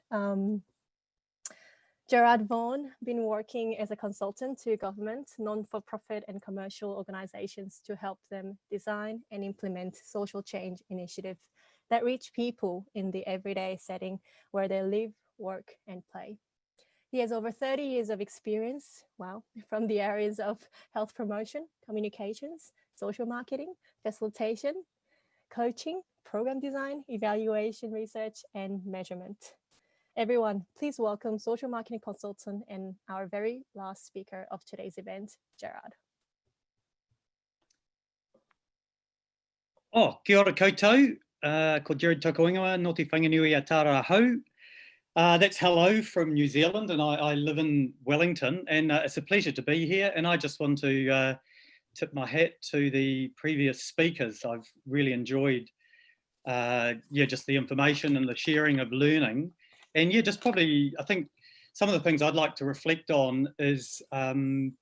Gerard Vaughan, been working as a consultant to government, non-for-profit and commercial organizations to help them design and implement social change initiatives that reach people in the everyday setting where they live, work, and play. He has over 30 years of experience, wow, from the areas of health promotion, communications, social marketing, facilitation, coaching, program design, evaluation, research, and measurement. Everyone, please welcome social marketing consultant and our very last speaker of today's event, Gerard. Oh, kia ora koutou, ko Gerard Tokoingoa, Ngāti Whanganui a Tāra Hau. That's hello from New Zealand, and I live in Wellington, and it's a pleasure to be here. And I just want to tip my hat to the previous speakers. I've really enjoyed, just the information and the sharing of learning. And yeah, just probably, I think some of the things I'd like to reflect on is, hang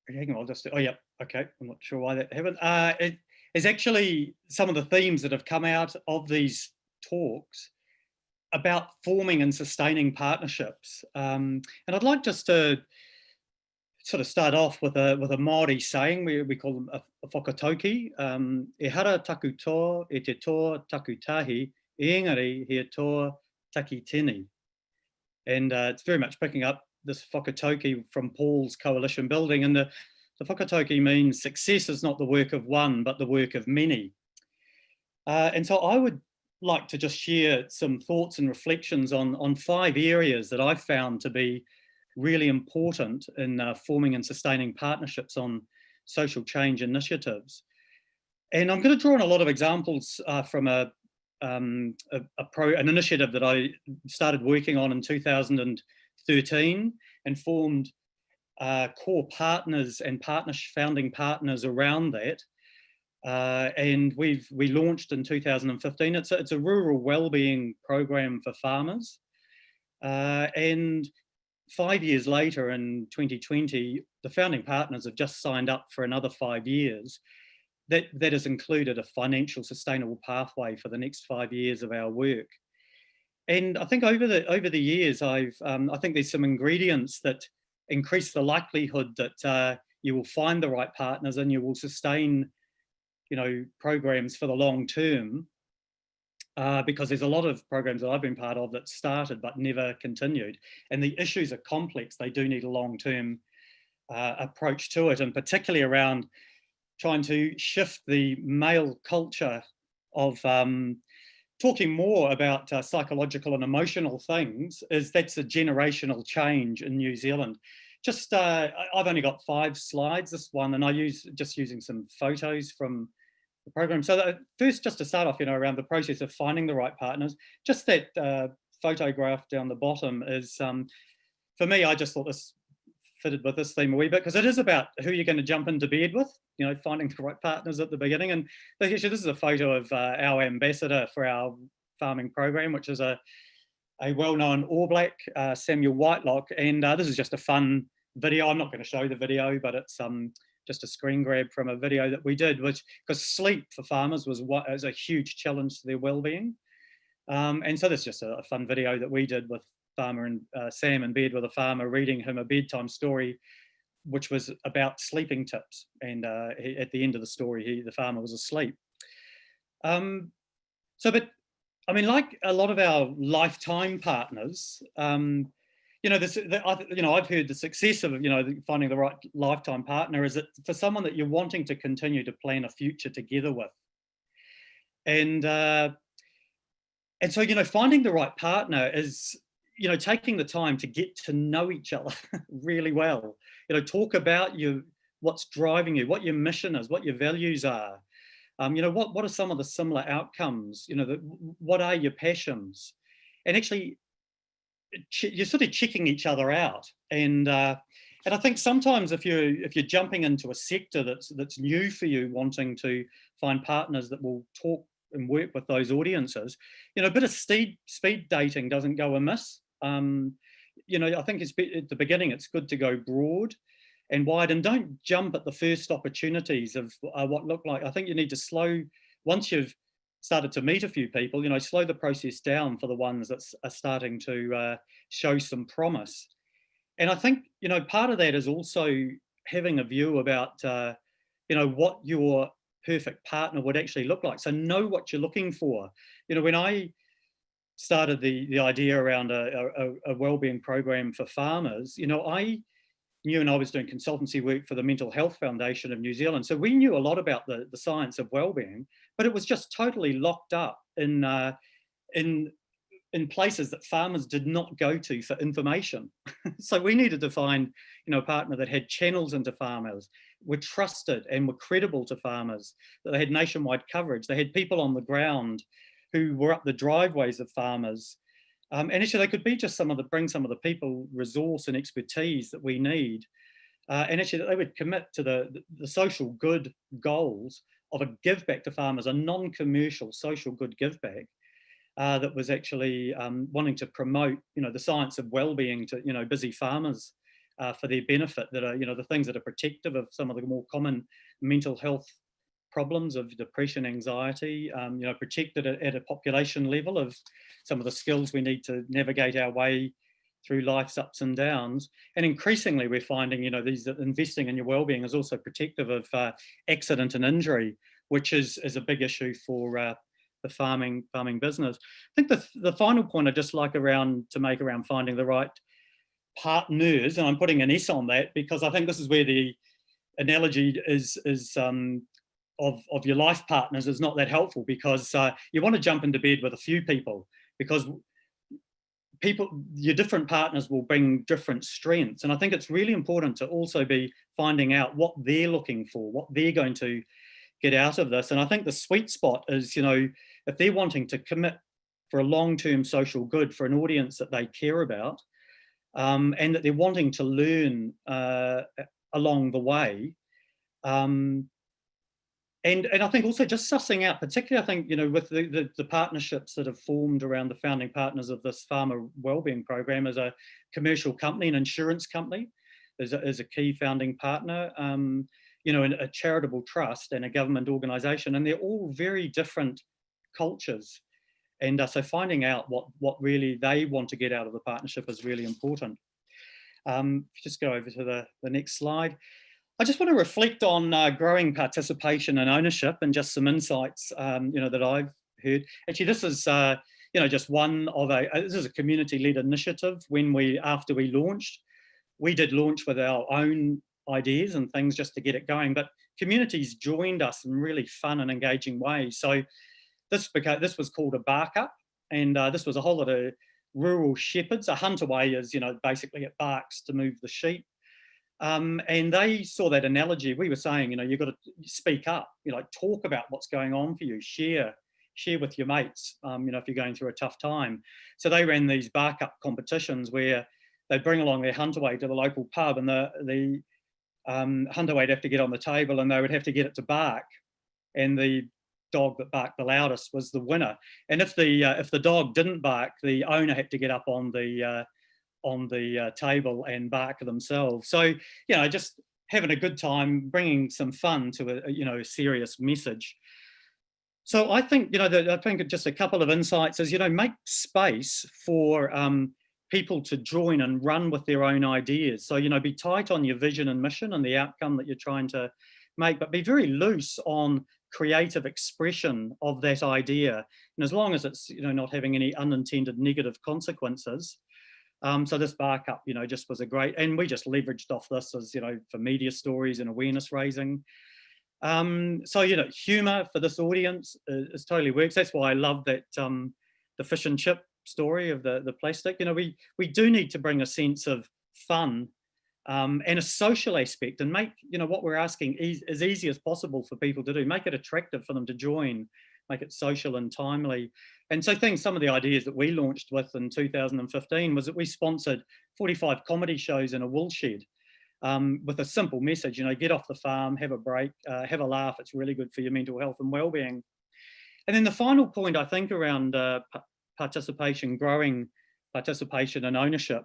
on, I'll just, oh yeah, okay, I'm not sure why that happened. It is actually some of the themes that have come out of these talks about forming and sustaining partnerships. And I'd like just to sort of start off with a Māori saying, we call them a whakatauki. E hara taku tō, e te tō taku tahi, e engari he tō taki tini. And it's very much picking up this whakatauki from Paul's coalition building. And the whakatauki means success is not the work of one, but the work of many. And so I would like to just share some thoughts and reflections on 5 areas that I've found to be really important in forming and sustaining partnerships on social change initiatives. And I'm going to draw on a lot of examples from an initiative that I started working on in 2013 and formed core partners and founding partners around that. And we launched in 2015. It's a rural wellbeing program for farmers. And 5 years later, in 2020, the founding partners have just signed up for another 5 years. That has included a financial sustainable pathway for the next 5 years of our work. And I think over the years, I think there's some ingredients that increase the likelihood that you will find the right partners and you will sustain, programs for the long term. Because there's a lot of programs that I've been part of that started but never continued. And the issues are complex. They do need a long-term approach to it, and particularly around trying to shift the male culture of talking more about psychological and emotional things. That's a generational change in New Zealand. Just, I've only got 5 slides, this one, and I just using some photos from the program. So first, just to start off, around the process of finding the right partners, just that photograph down the bottom is, for me, I just thought this fitted with this theme a wee bit, because it is about who you're going to jump into bed with, finding the right partners at the beginning. And actually, this is a photo of our ambassador for our farming program, which is a well-known All Black, Samuel Whitelock. And this is just a fun video. I'm not going to show the video, but it's just a screen grab from a video that we did, which, because sleep for farmers was a huge challenge to their well-being. And so that's just a fun video that we did with farmer and Sam in bed with a farmer, reading him a bedtime story, which was about sleeping tips. And at the end of the story, the farmer was asleep. But I mean, like a lot of our lifetime partners, I've heard the success of, finding the right lifetime partner is that for someone that you're wanting to continue to plan a future together with. And so, finding the right partner is, taking the time to get to know each other really well. Talk about what's driving you, what your mission is, what your values are. What are some of the similar outcomes? What are your passions? And actually, you're sort of checking each other out. And I think sometimes if you're jumping into a sector that's new for you, wanting to find partners that will talk and work with those audiences, a bit of speed dating doesn't go amiss. I think at the beginning it's good to go broad and wide, and don't jump at the first opportunities of what look like. I think you need to slow, once you've started to meet a few people, slow the process down for the ones that are starting to show some promise. And I think, part of that is also having a view about, what your perfect partner would actually look like. So know what you're looking for. When I started the idea around a wellbeing program for farmers, I knew, and I was doing consultancy work for the Mental Health Foundation of New Zealand. So we knew a lot about the science of wellbeing, but it was just totally locked up in places that farmers did not go to for information. So we needed to find, a partner that had channels into farmers, were trusted and were credible to farmers, that they had nationwide coverage. They had people on the ground who were up the driveways of farmers. And actually they could be just bring some of the people, resource and expertise that we need. And actually that they would commit to the social good goals of a give back to farmers, a non-commercial social good give back that was actually wanting to promote, the science of well-being to, busy farmers for their benefit, that are, the things that are protective of some of the more common mental health problems of depression, anxiety, protected at a population level of some of the skills we need to navigate our way through life's ups and downs. And increasingly we're finding, these investing in your wellbeing is also protective of accident and injury, which is a big issue for the farming business. I think the final point I'd just like to make around finding the right partners, and I'm putting an S on that because I think this is where the analogy is of your life partners is not that helpful, because you want to jump into bed with a few people, because your different partners will bring different strengths. And I think it's really important to also be finding out what they're looking for, what they're going to get out of this. And I think the sweet spot is, if they're wanting to commit for a long-term social good for an audience that they care about, and that they're wanting to learn along the way. And I think also just sussing out, particularly I think, with the partnerships that have formed around the founding partners of this farmer wellbeing program, as a commercial company, an insurance company, is a key founding partner, a charitable trust and a government organisation, and they're all very different cultures. And so finding out what really they want to get out of the partnership is really important. Just go over to the next slide. I just want to reflect on growing participation and ownership, and just some insights, that I've heard. Actually, this is, just one of this is a community-led initiative. After we launched, we did launch with our own ideas and things just to get it going, but communities joined us in really fun and engaging ways. So this was called a bark up, and this was a whole lot of rural shepherds. A hunt away is, basically it barks to move the sheep. And they saw that analogy. We were saying, you've got to speak up, talk about what's going on for you, share with your mates, if you're going through a tough time. So they ran these bark up competitions where they'd bring along their hunt away to the local pub, and the hunt away would have to get on the table, and they would have to get it to bark. And the dog that barked the loudest was the winner. And if the dog didn't bark, the owner had to get up on the table and bark themselves. So, just having a good time, bringing some fun to a serious message. So I think, I think just a couple of insights is, make space for people to join and run with their own ideas. So, be tight on your vision and mission and the outcome that you're trying to make, but be very loose on creative expression of that idea. And as long as it's, not having any unintended negative consequences. So this bar cup, just was a great, and we just leveraged off this as, for media stories and awareness raising. So, humour for this audience is totally works. That's why I love that the fish and chip story of the plastic. We do need to bring a sense of fun and a social aspect, and make, what we're asking as easy as possible for people to do, make it attractive for them to join, make it social and timely. And so some of the ideas that we launched with in 2015 was that we sponsored 45 comedy shows in a wool shed with a simple message, get off the farm, have a break, have a laugh. It's really good for your mental health and well-being. And then the final point, I think, around participation, growing participation and ownership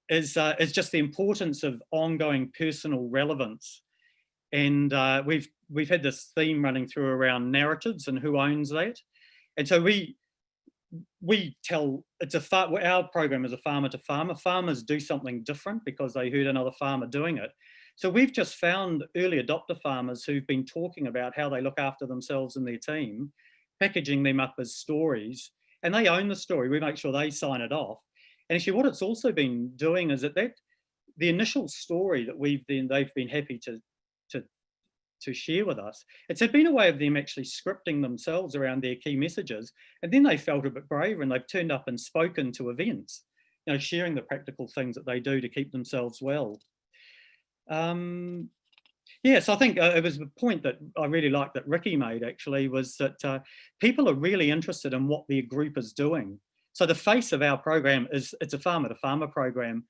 is just the importance of ongoing personal relevance. And we've had this theme running through around narratives and who owns that. And so we tell, our program is a farmer to farmer. Farmers do something different because they heard another farmer doing it. So we've just found early adopter farmers who've been talking about how they look after themselves and their team, packaging them up as stories, and they own the story. We make sure they sign it off. And actually what it's also been doing is that the initial story that they've been happy to share with us, it's been a way of them actually scripting themselves around their key messages, and then they felt a bit braver and they've turned up and spoken to events, sharing the practical things that they do to keep themselves well. So I think it was a point that I really liked that Ricky made, actually, was that people are really interested in what their group is doing. So the face of our program it's a farmer to farmer program.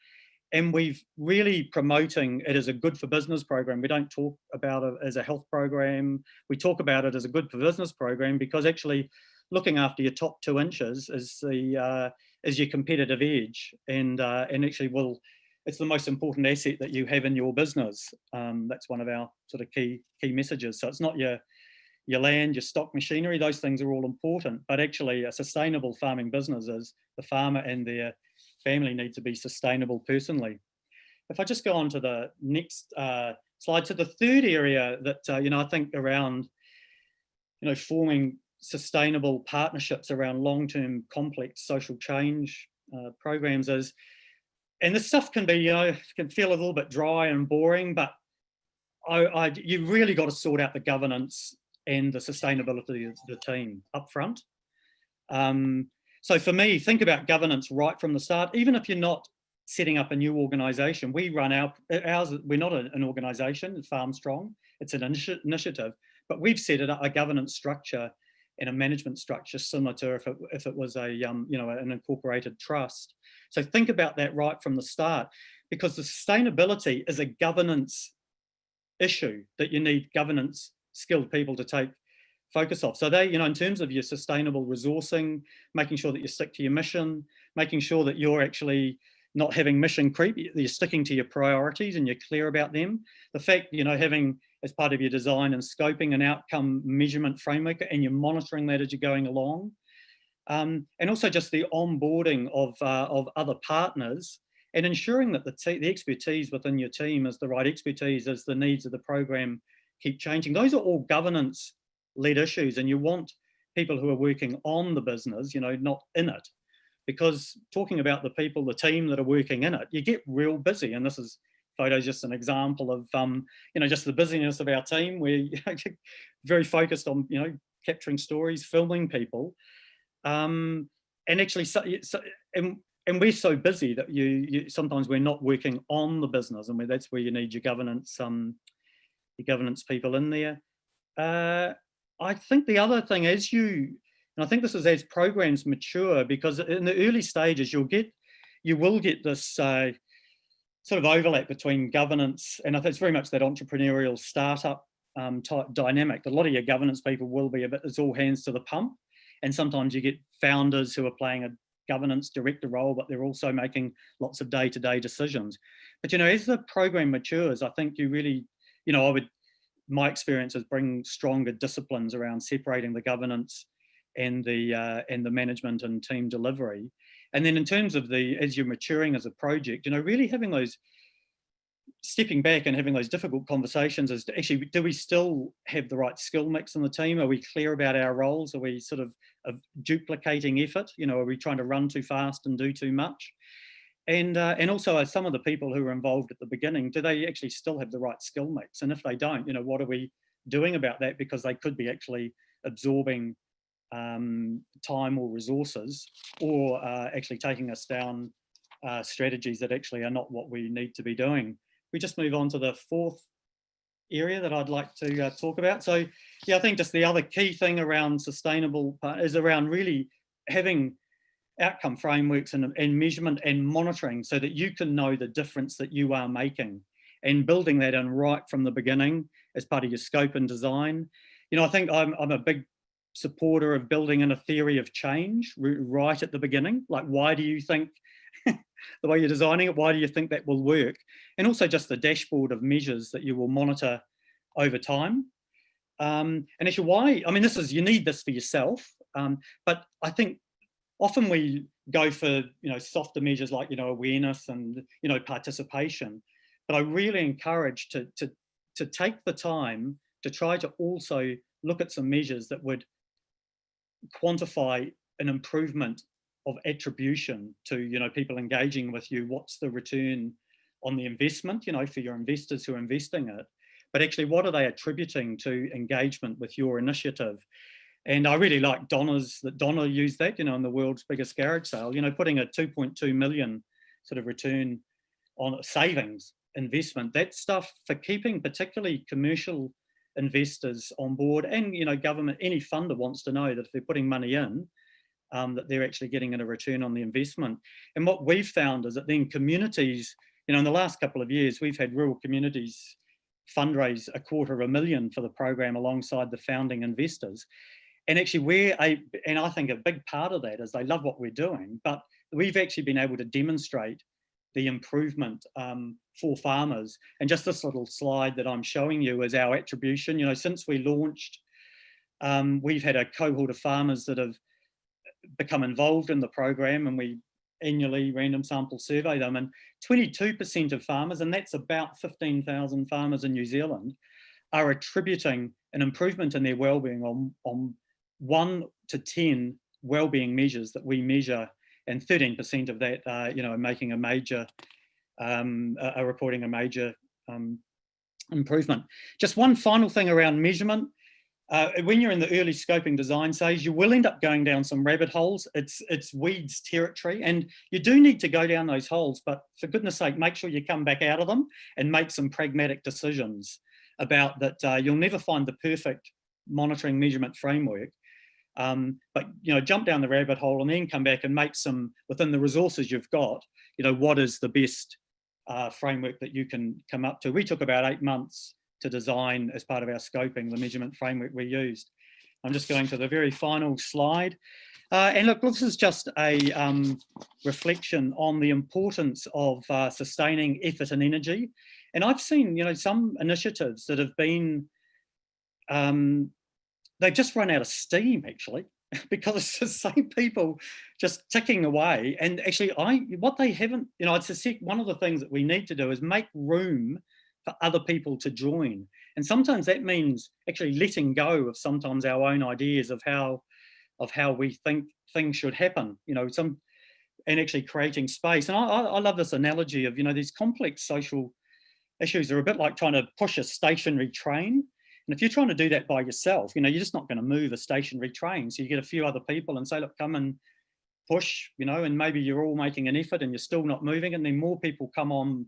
And we've really promoting it as a good for business program. We don't talk about it as a health program. We talk about it as a good for business program because actually looking after your top 2 inches is your competitive edge, and actually it's the most important asset that you have in your business. That's one of our sort of key messages. So it's not your land, your stock machinery, those things are all important, but actually a sustainable farming business is the farmer and their family need to be sustainable personally. If I just go on to the next slide, so the third area that, I think around, forming sustainable partnerships around long-term complex social change programs is, and this stuff can be, can feel a little bit dry and boring, but you really got to sort out the governance and the sustainability of the team up front. So for me, think about governance right from the start. Even if you're not setting up a new organisation, we run ours. We're not an organisation, Farm Strong. It's an initiative, but we've set it up a governance structure and a management structure similar to if it was an incorporated trust. So think about that right from the start, because the sustainability is a governance issue that you need governance skilled people to take focus off. So they, in terms of your sustainable resourcing, making sure that you stick to your mission, making sure that you're actually not having mission creep, you're sticking to your priorities and you're clear about them. The fact, having as part of your design and scoping an outcome measurement framework, and you're monitoring that as you're going along. And also just the onboarding of other partners and ensuring that the expertise within your team is the right expertise as the needs of the program keep changing. Those are all governance-led issues, and you want people who are working on the business, not in it. Because talking about the people, the team that are working in it, you get real busy. And this photo is just an example of, just the busyness of our team. We're very focused on, capturing stories, filming people. And actually, and we're so busy that you sometimes we're not working on the business, and that's where you need your governance people in there. I think the other thing is and I think this is as programs mature, because in the early stages you will get this sort of overlap between governance, and I think it's very much that entrepreneurial startup type dynamic. A lot of your governance people will be it's all hands to the pump, and sometimes you get founders who are playing governance director role, but they're also making lots of day-to-day decisions. But, you know, as the program matures, I think you really, you know, my experience is bring stronger disciplines around separating the governance and the management and team delivery. And then in terms of as you're maturing as a project, you know, really having those, stepping back and having those difficult conversations as to actually, do we still have the right skill mix in the team? Are we clear about our roles? Are we sort of duplicating effort? You know, are we trying to run too fast and do too much? And also, as some of the people who were involved at the beginning, do they actually still have the right skill mix? And if they don't, you know, what are we doing about that? Because they could be actually absorbing time or resources, or actually taking us down strategies that actually are not what we need to be doing. We just move on to the fourth area that I'd like to talk about. So yeah, I think just the other key thing around sustainable is around really having outcome frameworks and measurement and monitoring so that you can know the difference that you are making, and building that in right from the beginning as part of your scope and design. You know, I think I'm a big supporter of building in a theory of change right at the beginning. Like, why do you think the way you're designing it, why do you think that will work? And also just the dashboard of measures that you will monitor over time. And actually why, I mean, you need this for yourself, but I think often we go for, you know, softer measures like, you know, awareness and, you know, participation. But I really encourage to take the time to try to also look at some measures that would quantify an improvement of attribution to, you know, people engaging with you. What's the return on the investment, you know, for your investors who are investing it? But actually, what are they attributing to engagement with your initiative? And I really like Donna used that, you know, in the world's biggest garage sale, you know, putting a 2.2 million sort of return on savings investment. That stuff for keeping particularly commercial investors on board, and, you know, government, any funder wants to know that if they're putting money in, that they're actually getting a return on the investment. And what we've found is that then communities, you know, in the last couple of years, we've had rural communities fundraise $250,000 for the program alongside the founding investors. And actually and I think a big part of that is they love what we're doing, but we've actually been able to demonstrate the improvement for farmers. And just this little slide that I'm showing you is our attribution. You know, since we launched, we've had a cohort of farmers that have become involved in the program, and we annually random sample survey them, and 22% of farmers, and that's about 15,000 farmers in New Zealand, are attributing an improvement in their wellbeing on 1 to 10 wellbeing measures that we measure, and 13% of that, you know, are making a major, are reporting a major improvement. Just one final thing around measurement. When you're in the early scoping design stage, you will end up going down some rabbit holes. It's weeds territory, and you do need to go down those holes, but for goodness sake, make sure you come back out of them and make some pragmatic decisions about that. You'll never find the perfect monitoring measurement framework, but, you know, jump down the rabbit hole and then come back and make some, within the resources you've got, you know, what is the best framework that you can come up to. We took about 8 months to design, as part of our scoping, the measurement framework we used. I'm just going to the very final slide. And look, this is just a reflection on the importance of sustaining effort and energy. And I've seen, you know, some initiatives that have been, they've just run out of steam, actually, because it's the same people just ticking away. And actually, what they haven't, you know, it's one of the things that we need to do is make room for other people to join. And sometimes that means actually letting go of sometimes our own ideas of how we think things should happen, you know, and actually creating space. And I love this analogy of, you know, these complex social issues are a bit like trying to push a stationary train. And if you're trying to do that by yourself, you know, you're just not going to move a stationary train. So you get a few other people and say, look, come and push, you know, and maybe you're all making an effort and you're still not moving, and then more people come on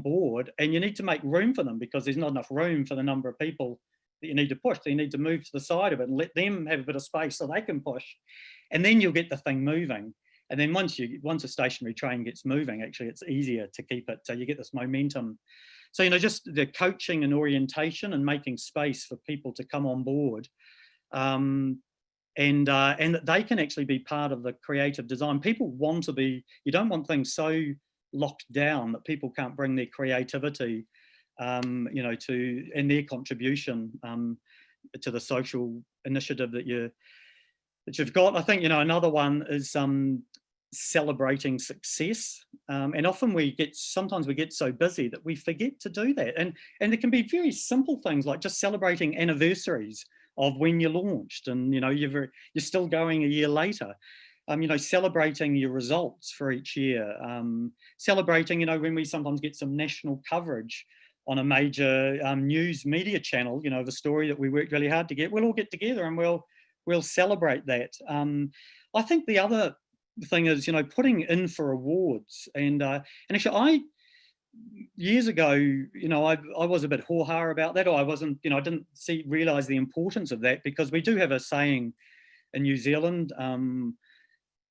board, and you need to make room for them because there's not enough room for the number of people that you need to push. So you need to move to the side of it and let them have a bit of space so they can push, and then you'll get the thing moving. And then once a stationary train gets moving, actually it's easier to keep it. So you get this momentum. So, you know, just the coaching and orientation and making space for people to come on board. And and that they can actually be part of the creative design. People want to be, you don't want things so locked down that people can't bring their creativity, you know, and their contribution to the social initiative that you've got. I think, you know, another one is celebrating success, and often sometimes we get so busy that we forget to do that, and it can be very simple things like just celebrating anniversaries of when you launched, and you know, you're still going a year later. You know, celebrating your results for each year, celebrating, you know, when we sometimes get some national coverage on a major news media channel, you know, the story that we worked really hard to get, we'll all get together and we'll celebrate that. I think the other thing is, you know, putting in for awards, and actually years ago, you know, I was a bit ho-ha about that, or I wasn't, you know, I didn't realise the importance of that, because we do have a saying in New Zealand,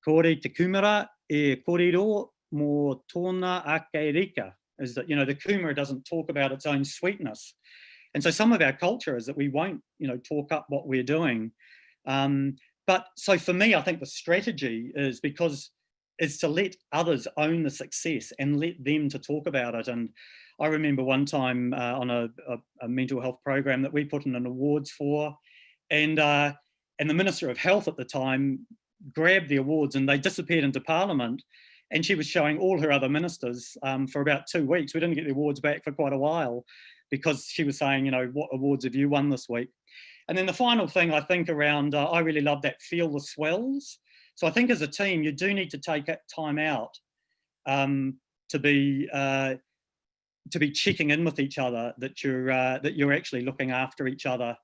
kore te kumara e korero mō tōna ake rika, is that, you know, the kumara doesn't talk about its own sweetness. And so some of our culture is that we won't, you know, talk up what we're doing. But so for me, I think the strategy is to let others own the success and let them to talk about it. And I remember one time on a mental health program that we put in an awards for, and the Minister of Health at the time grabbed the awards and they disappeared into Parliament, and she was showing all her other ministers for about 2 weeks. We didn't get the awards back for quite a while because she was saying, you know, what awards have you won this week? And then the final thing I think around, I really love that feel the swells. So I think as a team, you do need to take time out to be checking in with each other, that you're actually looking after each other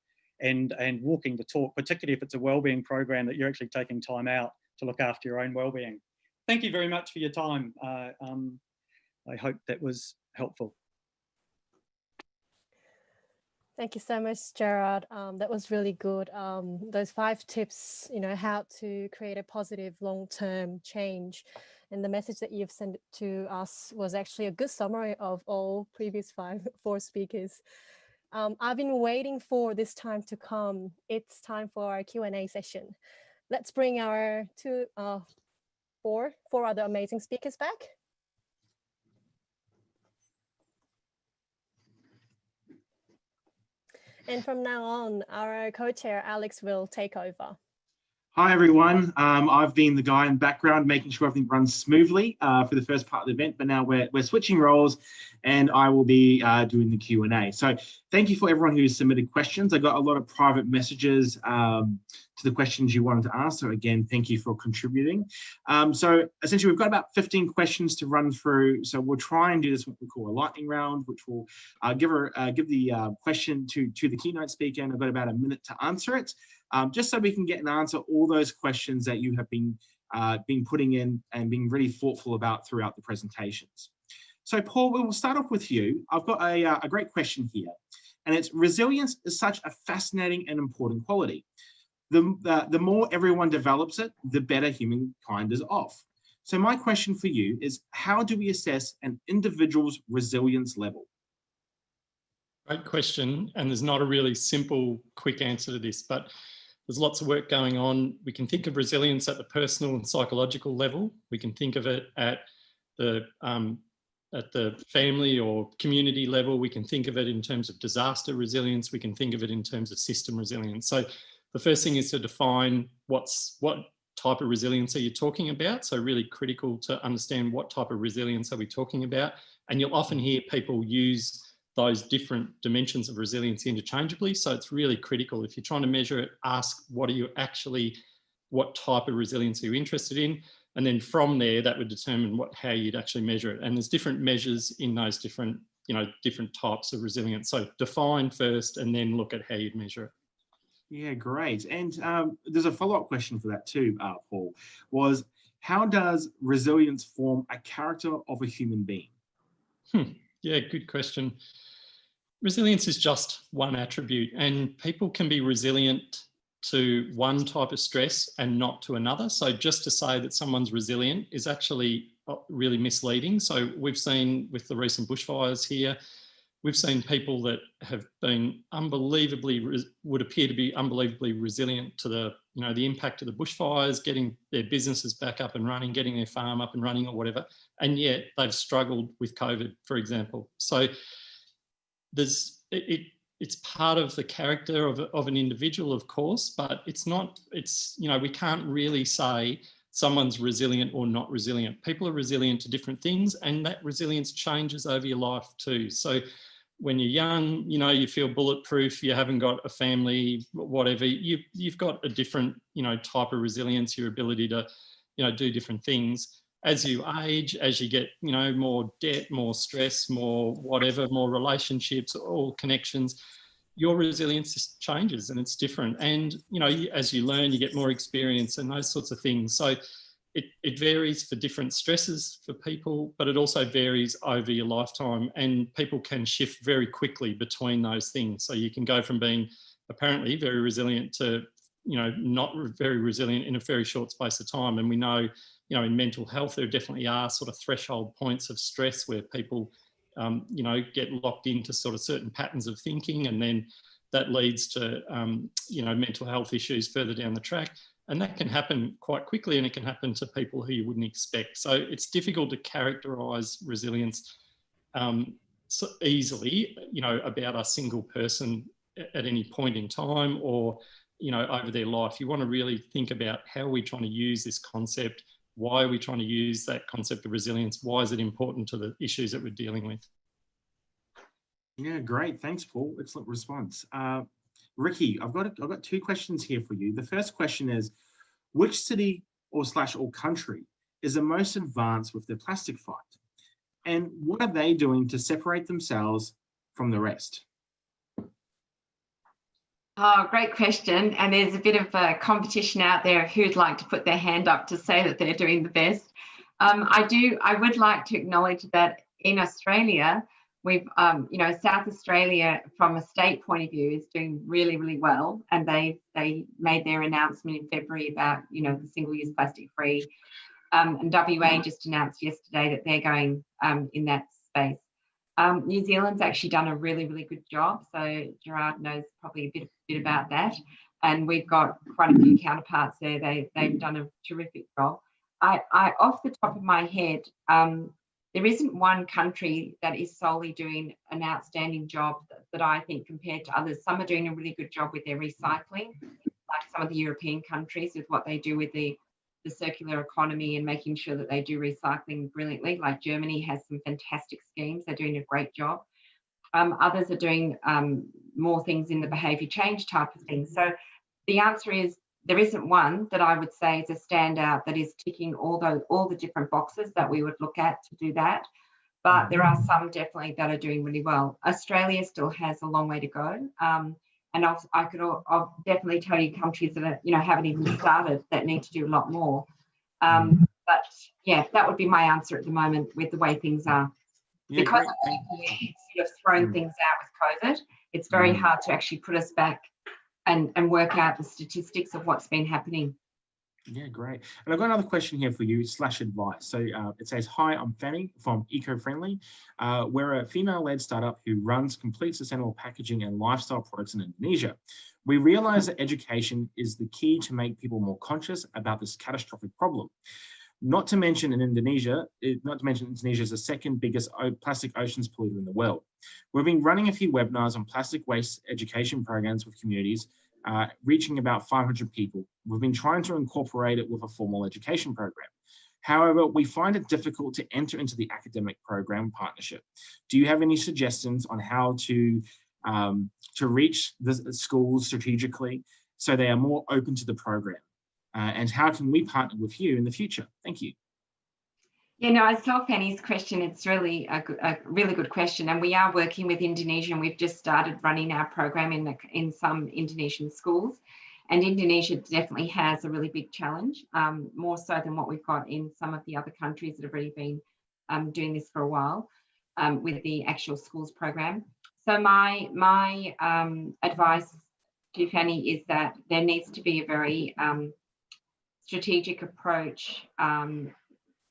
and walking the talk, particularly if it's a wellbeing program, that you're actually taking time out to look after your own wellbeing. Thank you very much for your time. I hope that was helpful. Thank you so much, Gerard. That was really good. Those 5 tips, you know, how to create a positive long-term change. And the message that you've sent to us was actually a good summary of all previous 4 speakers. I've been waiting for this time to come. It's time for our Q&A session. Let's bring our 4 other amazing speakers back. And from now on, our co-chair, Alex, will take over. Hi, everyone. I've been the guy in the background, making sure everything runs smoothly for the first part of the event, but now we're switching roles and I will be doing the Q&A. So thank you for everyone who submitted questions. I got a lot of private messages to the questions you wanted to ask. So again, thank you for contributing. So essentially, we've got about 15 questions to run through. So we'll try and do this what we call a lightning round, which will give the question to the keynote speaker, and I've got about a minute to answer it. Just so we can get and answer all those questions that you have been putting in and being really thoughtful about throughout the presentations. So Paul, we will start off with you. I've got a great question here, and it's: resilience is such a fascinating and important quality. The more everyone develops it, the better humankind is off. So my question for you is, how do we assess an individual's resilience level? Great question, and there's not a really simple, quick answer to this, but there's lots of work going on. We can think of resilience at the personal and psychological level. We can think of it at the family or community level. We can think of it in terms of disaster resilience. We can think of it in terms of system resilience. So the first thing is to define what type of resilience are you talking about. So really critical to understand what type of resilience are we talking about. And you'll often hear people use those different dimensions of resilience interchangeably. So it's really critical. If you're trying to measure it, ask what type of resilience are you interested in? And then from there, that would determine how you'd actually measure it. And there's different measures in those different types of resilience. So define first and then look at how you'd measure it. Yeah, great. And there's a follow-up question for that too, Paul, was how does resilience form a character of a human being? Yeah, good question. Resilience is just one attribute, and people can be resilient to one type of stress and not to another. So just to say that someone's resilient is actually really misleading. So we've seen with the recent bushfires here, we've seen people that have been would appear to be unbelievably resilient to the you know, the impact of the bushfires, getting their businesses back up and running, getting their farm up and running or whatever, and yet they've struggled with COVID, for example. So it's part of the character of an individual, of course, but it's not, you know, we can't really say someone's resilient or not resilient. People are resilient to different things, and that resilience changes over your life too. So when you're young, you know, you feel bulletproof, you haven't got a family, whatever, you've got a different, you know, type of resilience, your ability to, you know, do different things. As you age, as you get, you know, more debt, more stress, more whatever, more relationships, all connections, your resilience changes and it's different. And, you know, as you learn, you get more experience and those sorts of things. So it varies for different stresses for people, but it also varies over your lifetime, and people can shift very quickly between those things. So you can go from being apparently very resilient to, you know, not very resilient in a very short space of time. And we know, you know, in mental health, there definitely are sort of threshold points of stress where people, you know, get locked into sort of certain patterns of thinking, and then that leads to, you know, mental health issues further down the track. And that can happen quite quickly, and it can happen to people who you wouldn't expect. So it's difficult to characterise resilience so easily, you know, about a single person at any point in time or, you know, over their life. You want to really think about how are we trying to use this concept? Why are we trying to use that concept of resilience? Why is it important to the issues that we're dealing with? Yeah, great. Thanks, Paul. Excellent response. Ricky, I've got 2 questions here for you. The first question is, which city or country is the most advanced with their plastic fight? And what are they doing to separate themselves from the rest? Oh, great question. And there's a bit of a competition out there who'd like to put their hand up to say that they're doing the best. I would like to acknowledge that in Australia, we've, you know, South Australia from a state point of view is doing really, really well. And they made their announcement in February about, you know, the single-use plastic free. And WA just announced yesterday that they're going in that space. New Zealand's actually done a really, really good job. So Gerard knows probably a bit about that. And we've got quite a few counterparts there. They've done a terrific job. I off the top of my head, there isn't one country that is solely doing an outstanding job that I think compared to others. Some are doing a really good job with their recycling, like some of the European countries with what they do with the circular economy and making sure that they do recycling brilliantly. Like Germany has some fantastic schemes. They're doing a great job. Others are doing more things in the behaviour change type of thing. So the answer is there isn't one that I would say is a standout that is ticking all the different boxes that we would look at to do that. But there are some definitely that are doing really well. Australia still has a long way to go. And I'll definitely tell you countries that are, you know, haven't even started that need to do a lot more. But yeah, that would be my answer at the moment with the way things are. Yeah, because we've sort of thrown things out with COVID, it's very hard to actually put us back and work out the statistics of what's been happening. Yeah, great. And I've got another question here for you, /advice. So it says, hi, I'm Fanny from Eco-Friendly. We're a female-led startup who runs complete sustainable packaging and lifestyle products in Indonesia. We realize that education is the key to make people more conscious about this catastrophic problem. Not to mention Indonesia is the second biggest plastic oceans polluter in the world. We've been running a few webinars on plastic waste education programs with communities, reaching about 500 people. We've been trying to incorporate it with a formal education program. However, we find it difficult to enter into the academic program partnership. Do you have any suggestions on how to reach the schools strategically so they are more open to the program? And how can we partner with you in the future? Thank you. Yeah, no, I saw Fanny's question. It's really a really good question. And we are working with Indonesia, and we've just started running our program in some Indonesian schools. And Indonesia definitely has a really big challenge, more so than what we've got in some of the other countries that have already been doing this for a while with the actual schools program. So my advice to Fanny is that there needs to be a very strategic approach.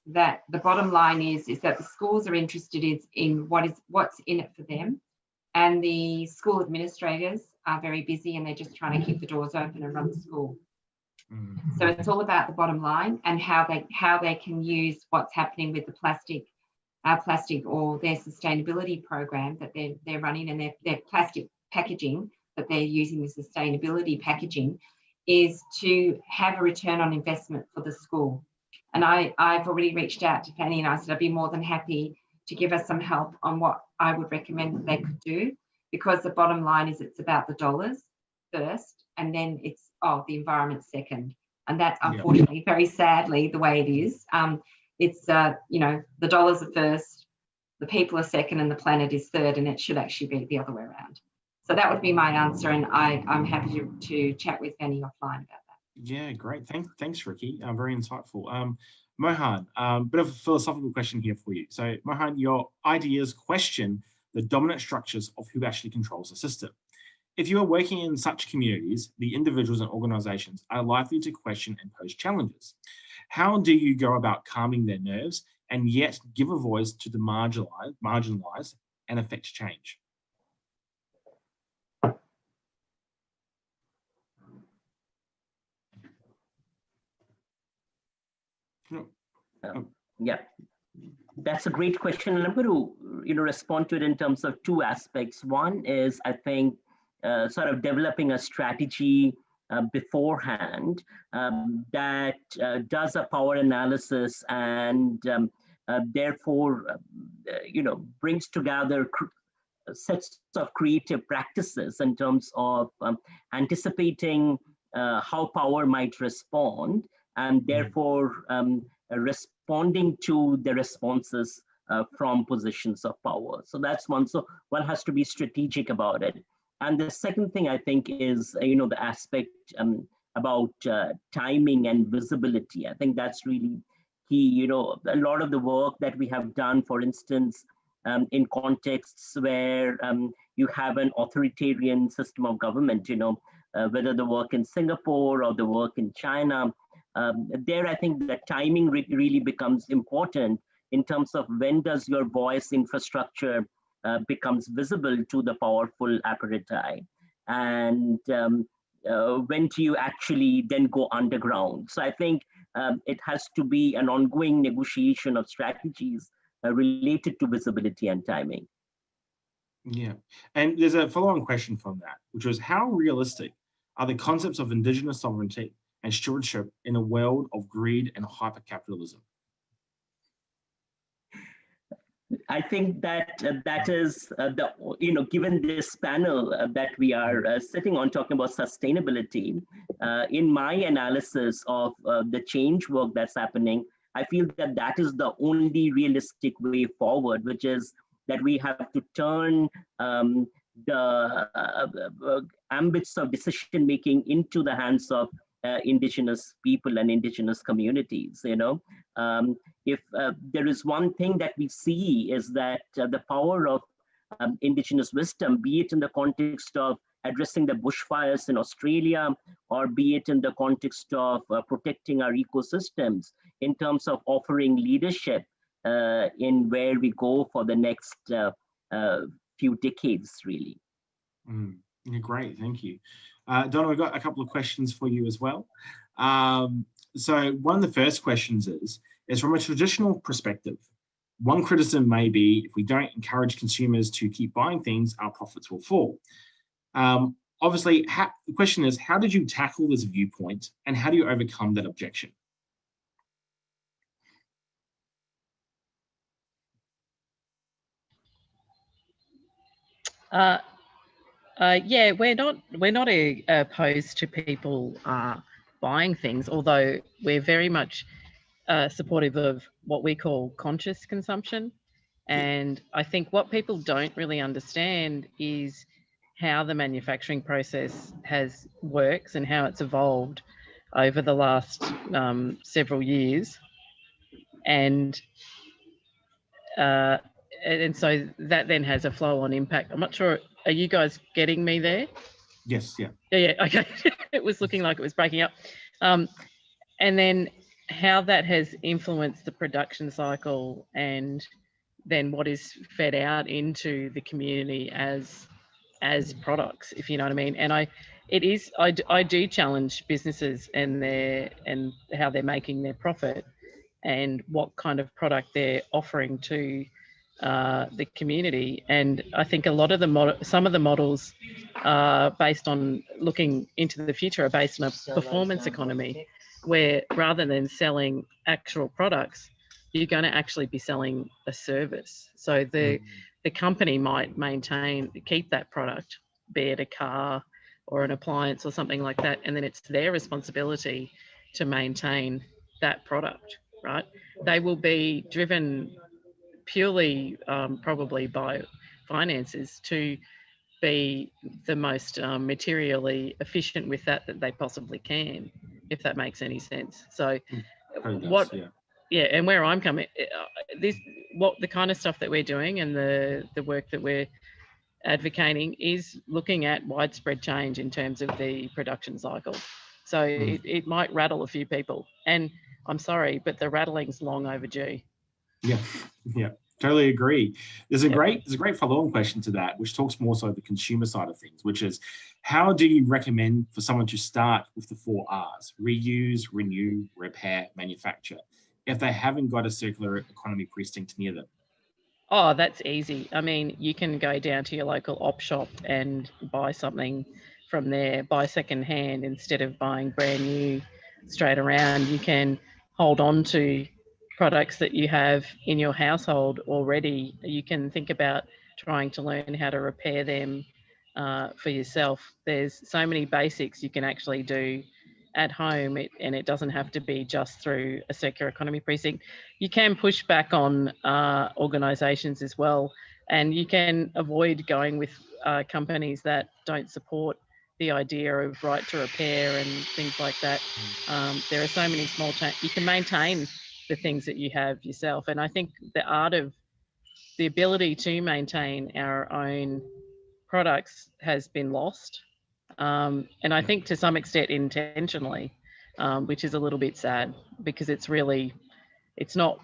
That the bottom line is that the schools are interested in what's in it for them, and the school administrators are very busy and they're just trying to keep the doors open and run the school. So it's all about the bottom line and how they can use what's happening with the plastic or their sustainability program that they're running, and their plastic packaging that they're using, the sustainability packaging, is to have a return on investment for the school. And I've already reached out to Fanny and I said I'd be more than happy to give us some help on what I would recommend that they could do, because the bottom line is it's about the dollars first, and then it's the environment second. And that's unfortunately, very sadly, the way it is. It's the dollars are first, the people are second, and the planet is third, and it should actually be the other way around. So that would be my answer, and I'm happy to chat with Fanny offline about that. Yeah, great. Thanks, Ricky. Very insightful. Mohan, bit of a philosophical question here for you. So, Mohan, your ideas question the dominant structures of who actually controls the system. If you are working in such communities, the individuals and organizations are likely to question and pose challenges. How do you go about calming their nerves and yet give a voice to the marginalized and affect change? Yeah, that's a great question, and I'm going to respond to it in terms of two aspects. One is, I think, sort of developing a strategy beforehand that does a power analysis and therefore brings together sets of creative practices in terms of anticipating how power might respond, and therefore responding to the responses from positions of power. So that's one. So one has to be strategic about it. And the second thing I think is, the aspect about timing and visibility. I think that's really key. A lot of the work that we have done, for instance, in contexts where you have an authoritarian system of government, whether the work in Singapore or the work in China, there I think the timing really becomes important in terms of when does your voice infrastructure becomes visible to the powerful apparatus, and when do you actually then go underground. So I think it has to be an ongoing negotiation of strategies related to visibility and timing. Yeah, and there's a follow-on question from that, which was, how realistic are the concepts of Indigenous sovereignty and stewardship in a world of greed and hyper-capitalism? I think that that is given this panel that we are sitting on talking about sustainability, in my analysis of the change work that's happening, I feel that that is the only realistic way forward, which is that we have to turn the ambits of decision making into the hands of Indigenous people and Indigenous communities. If there is one thing that we see is that the power of Indigenous wisdom, be it in the context of addressing the bushfires in Australia, or be it in the context of protecting our ecosystems, in terms of offering leadership in where we go for the next few decades, really. Yeah, great, thank you. Donna, we've got a couple of questions for you as well. So one of the first questions is from a traditional perspective, one criticism may be if we don't encourage consumers to keep buying things, our profits will fall. Obviously, the question is, how did you tackle this viewpoint and how do you overcome that objection? Yeah, we're not opposed to people buying things, although we're very much supportive of what we call conscious consumption. And I think what people don't really understand is how the manufacturing process works and how it's evolved over the last several years. And so that then has a flow-on impact. I'm not sure, are you guys getting me there? Yes, yeah. Yeah, okay. It was looking like it was breaking up. And then how that has influenced the production cycle and then what is fed out into the community as as products, if you know what I mean. And I do challenge businesses and how they're making their profit and what kind of product they're offering to the community. And I think a lot of some of the models based on looking into the future are based on a performance economy, where rather than selling actual products, you're going to actually be selling a service. So the company might keep that product, be it a car or an appliance or something like that, and then it's their responsibility to maintain that product, right? They will be driven purely probably by finances to be the most materially efficient with that they possibly can, if that makes any sense. So and where I'm coming, the kind of stuff that we're doing and the work that we're advocating is looking at widespread change in terms of the production cycle. So it might rattle a few people, and I'm sorry, but the rattling's long overdue. Yeah, totally agree. There's a great follow-on question to that, which talks more so the consumer side of things, which is, how do you recommend for someone to start with the 4 R's: reuse, renew, repair, manufacture, if they haven't got a circular economy precinct near them? Oh, that's easy. I mean, you can go down to your local op shop and buy something from there, buy secondhand instead of buying brand new straight around. You can hold on to products that you have in your household already. You can think about trying to learn how to repair them for yourself. There's so many basics you can actually do at home, and it doesn't have to be just through a circular economy precinct. You can push back on organisations as well, and you can avoid going with companies that don't support the idea of right to repair and things like that. There are so many small changes. You can maintain the things that you have yourself, and I think the art of the ability to maintain our own products has been lost. And I think to some extent intentionally, which is a little bit sad, because it's not,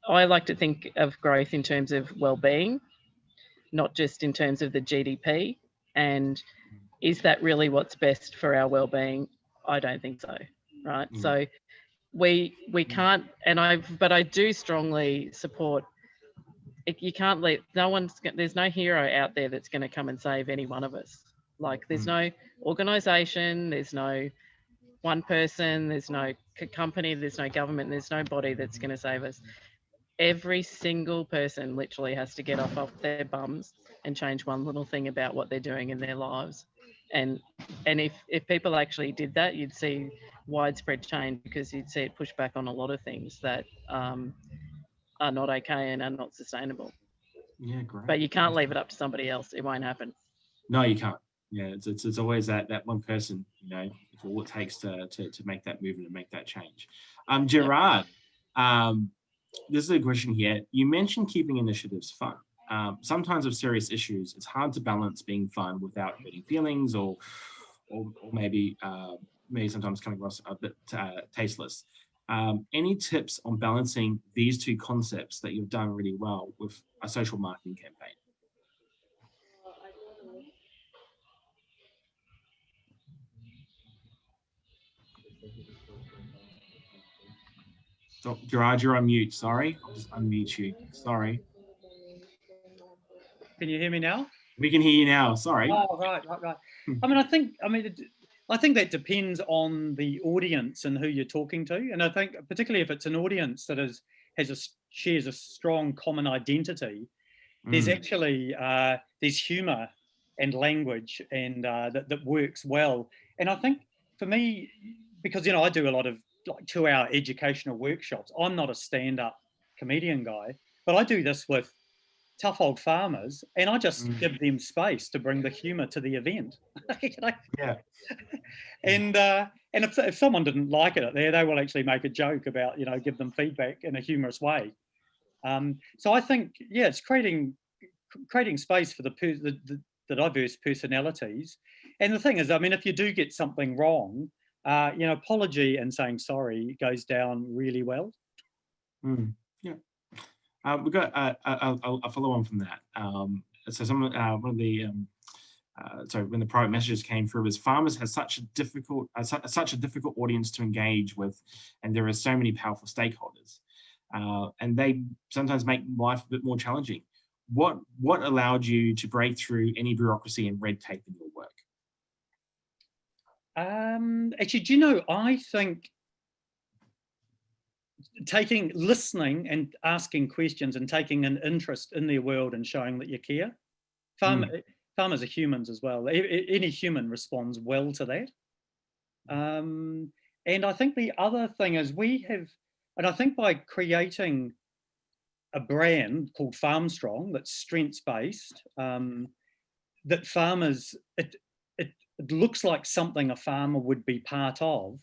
I like to think of growth in terms of well-being, not just in terms of the GDP. And is that really what's best for our well-being? I don't think so, right? So we can't, but I do strongly support, you can't let, there's no hero out there that's going to come and save any one of us. Like, there's no organisation, there's no one person, there's no company, there's no government, there's nobody that's going to save us. Every single person literally has to get off their bums and change one little thing about what they're doing in their lives. And if people actually did that, you'd see widespread change, because you'd see it push back on a lot of things that are not okay and are not sustainable. Yeah, great. But you can't leave it up to somebody else. It won't happen. No, you can't. Yeah, it's always that one person, it's all it takes to make that movement and make that change. Gerard, this is a question here. You mentioned keeping initiatives fun. Sometimes with serious issues, it's hard to balance being fun without hurting feelings, or maybe sometimes coming across a bit tasteless. Any tips on balancing these two concepts that you've done really well with a social marketing campaign? So, Gerard, you're on mute. Sorry, I'll just unmute you. Sorry. Can you hear me now? We can hear you now. Sorry. Oh, right. I mean, I think that depends on the audience and who you're talking to, and I think particularly if it's an audience that shares a strong common identity, there's actually there's humour and language and that works well. And I think for me, because I do a lot of like 2-hour educational workshops. I'm not a stand-up comedian guy, but I do this with tough old farmers, and I just give them space to bring the humour to the event. Yeah. And if someone didn't like it there, they will actually make a joke about, give them feedback in a humorous way. So I think, it's creating space for the diverse personalities. And the thing is, I mean, if you do get something wrong, apology and saying sorry goes down really well. Yeah. We've got a follow on from that. so one of the when the private messages came through, is farmers has such a difficult audience to engage with, and there are so many powerful stakeholders, and they sometimes make life a bit more challenging. What allowed you to break through any bureaucracy and red tape in your work? Actually, do you know, I think listening and asking questions and taking an interest in their world and showing that you care. Farmers are humans as well. Any human responds well to that. And I think the other thing is and I think by creating a brand called Farm Strong that's strengths-based, that farmers, it looks like something a farmer would be part of.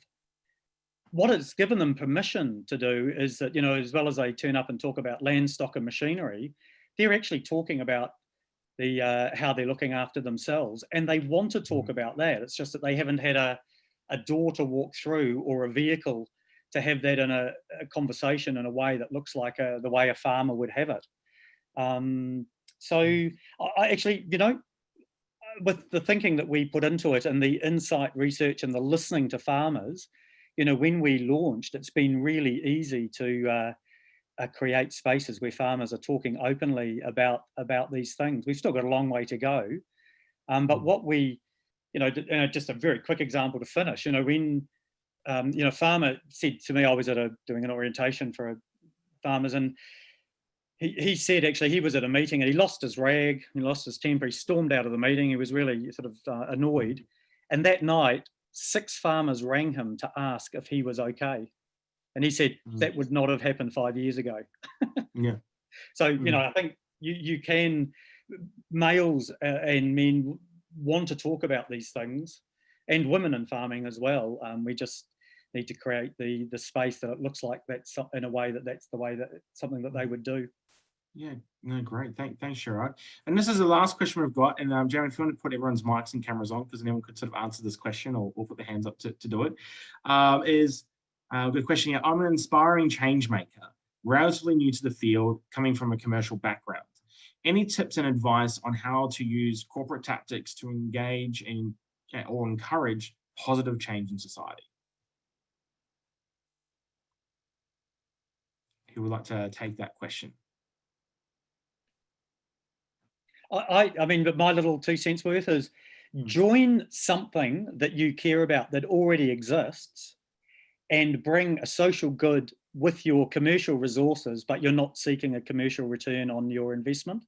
What it's given them permission to do is that, as well as they turn up and talk about land, stock and machinery, they're actually talking about how they're looking after themselves, and they want to talk about that. It's just that they haven't had a door to walk through or a vehicle to have that in a conversation in a way that looks like the way a farmer would have it. So I actually, with the thinking that we put into it and the insight research and the listening to farmers, when we launched, it's been really easy to create spaces where farmers are talking openly about these things. We've still got a long way to go, but what we, just a very quick example to finish. When a farmer said to me, I was doing an orientation for farmers, and he said actually he was at a meeting and he lost his rag, he lost his temper, he stormed out of the meeting. He was really sort of annoyed, and that night 6 farmers rang him to ask if he was okay. And he said that would not have happened 5 years ago. Yeah. So, I think you can, males and men want to talk about these things, and women in farming as well. We just need to create the space that it looks like that's in a way that's the way that it's something that they would do. Yeah, no, great. Thanks, Gerard. And this is the last question we've got. And Jeremy, if you want to put everyone's mics and cameras on, because anyone could sort of answer this question or put their hands up to do it, good question here. I'm an inspiring change maker, relatively new to the field, coming from a commercial background. Any tips and advice on how to use corporate tactics to engage in or encourage positive change in society? Who would like to take that question? I mean, but my little 2 cents worth is join something that you care about that already exists and bring a social good with your commercial resources, but you're not seeking a commercial return on your investment.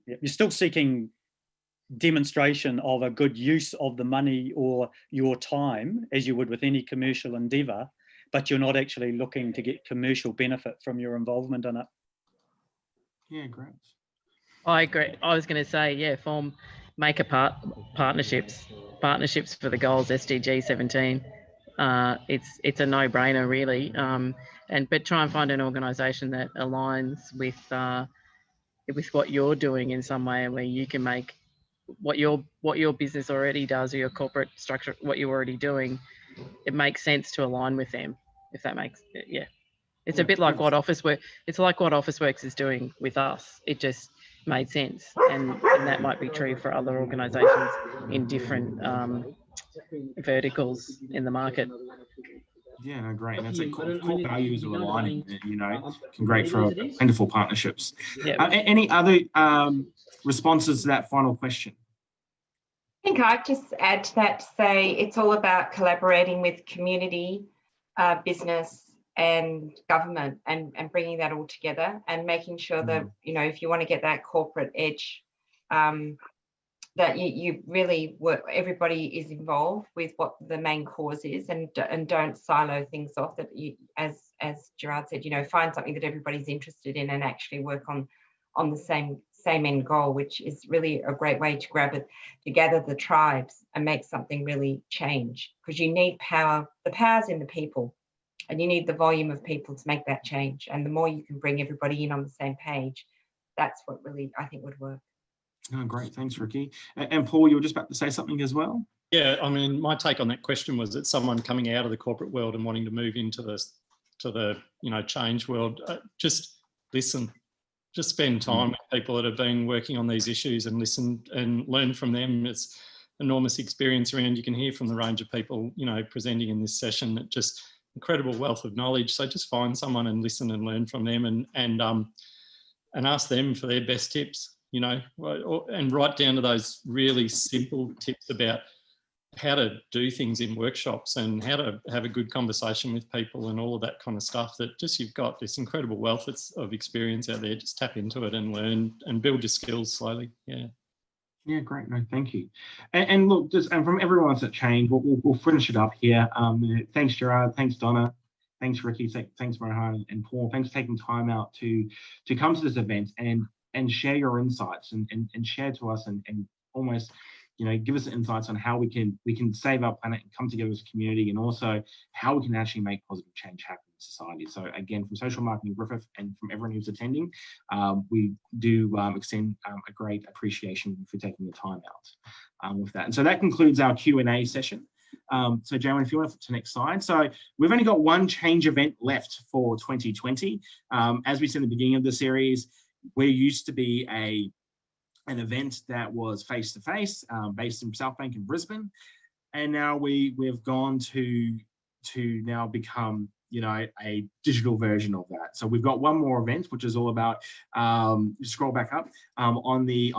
You're still seeking demonstration of a good use of the money or your time, as you would with any commercial endeavour, but you're not actually looking to get commercial benefit from your involvement in it. Yeah, great. I agree. I was going to say, make partnerships for the goals, SDG 17. It's a no-brainer, really. But try and find an organisation that aligns with what you're doing in some way, where you can make what your business already does, or your corporate structure, what you're already doing. It makes sense to align with them, if that makes It's a bit like what Officeworks. It's like what Officeworks is doing with us. It just made sense, and that might be true for other organisations in different verticals in the market. Yeah, no, great. And that's like core values are aligning, can great for wonderful partnerships. Any other responses to that final question? I think I'd just add to that to say it's all about collaborating with community, business and government, and bringing that all together and making sure that, if you want to get that corporate edge, that you really work, everybody is involved with what the main cause is, and don't silo things off. That you, as Gerard said, find something that everybody's interested in and actually work on the same end goal, which is really a great way to gather the tribes and make something really change, because you need power. The power's in the people, and you need the volume of people to make that change. And the more you can bring everybody in on the same page, that's what really, I think, would work. Oh, great. Thanks, Ricky. And Paul, you were just about to say something as well? Yeah, I mean, my take on that question was that someone coming out of the corporate world and wanting to move into the change world, just listen. just spend time with people that have been working on these issues and listen and learn from them. It's enormous experience around. You can hear from the range of people, you know, presenting in this session, that just incredible wealth of knowledge. So just find someone and listen and learn from them, and ask them for their best tips, you know, and write down to those really simple tips about how to do things in workshops and how to have a good conversation with people and all of that kind of stuff. That just, you've got this incredible wealth of experience out there. Just tap into it and learn and build your skills slowly. Yeah. Yeah, great. No, thank you. And look, and from everyone else at Change, we'll finish it up here. Thanks, Gerard. Thanks, Donna. Thanks, Ricky. Thanks, Mohan and Paul. Thanks for taking time out to come to this event and share your insights and share to us and almost, you know, give us insights on how we can save our planet and come together as a community, and also how we can actually make positive change happen in society. So again, from Social Marketing Griffith and from everyone who's attending, we do extend a great appreciation for taking the time out with that. And so that concludes our Q&A session. So Jamin, if you want to flip to the next slide. So we've only got one change event left for 2020. As we said in the beginning of the series, we used to be an event that was face-to-face, based in South Bank in Brisbane, and now we've gone to now become, you know, a digital version of that. So we've got one more event, which is all about, scroll back up, on the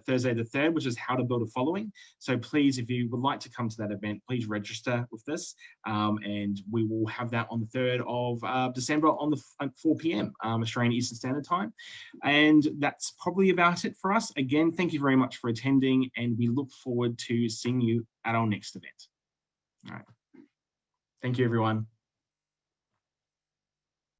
Thursday the 3rd, which is how to build a following. So please, if you would like to come to that event, please register with this, and we will have that on the 3rd of December at 4 p.m. Australian Eastern Standard Time. And that's probably about it for us. Again, thank you very much for attending, and we look forward to seeing you at our next event. All right. Thank you, everyone.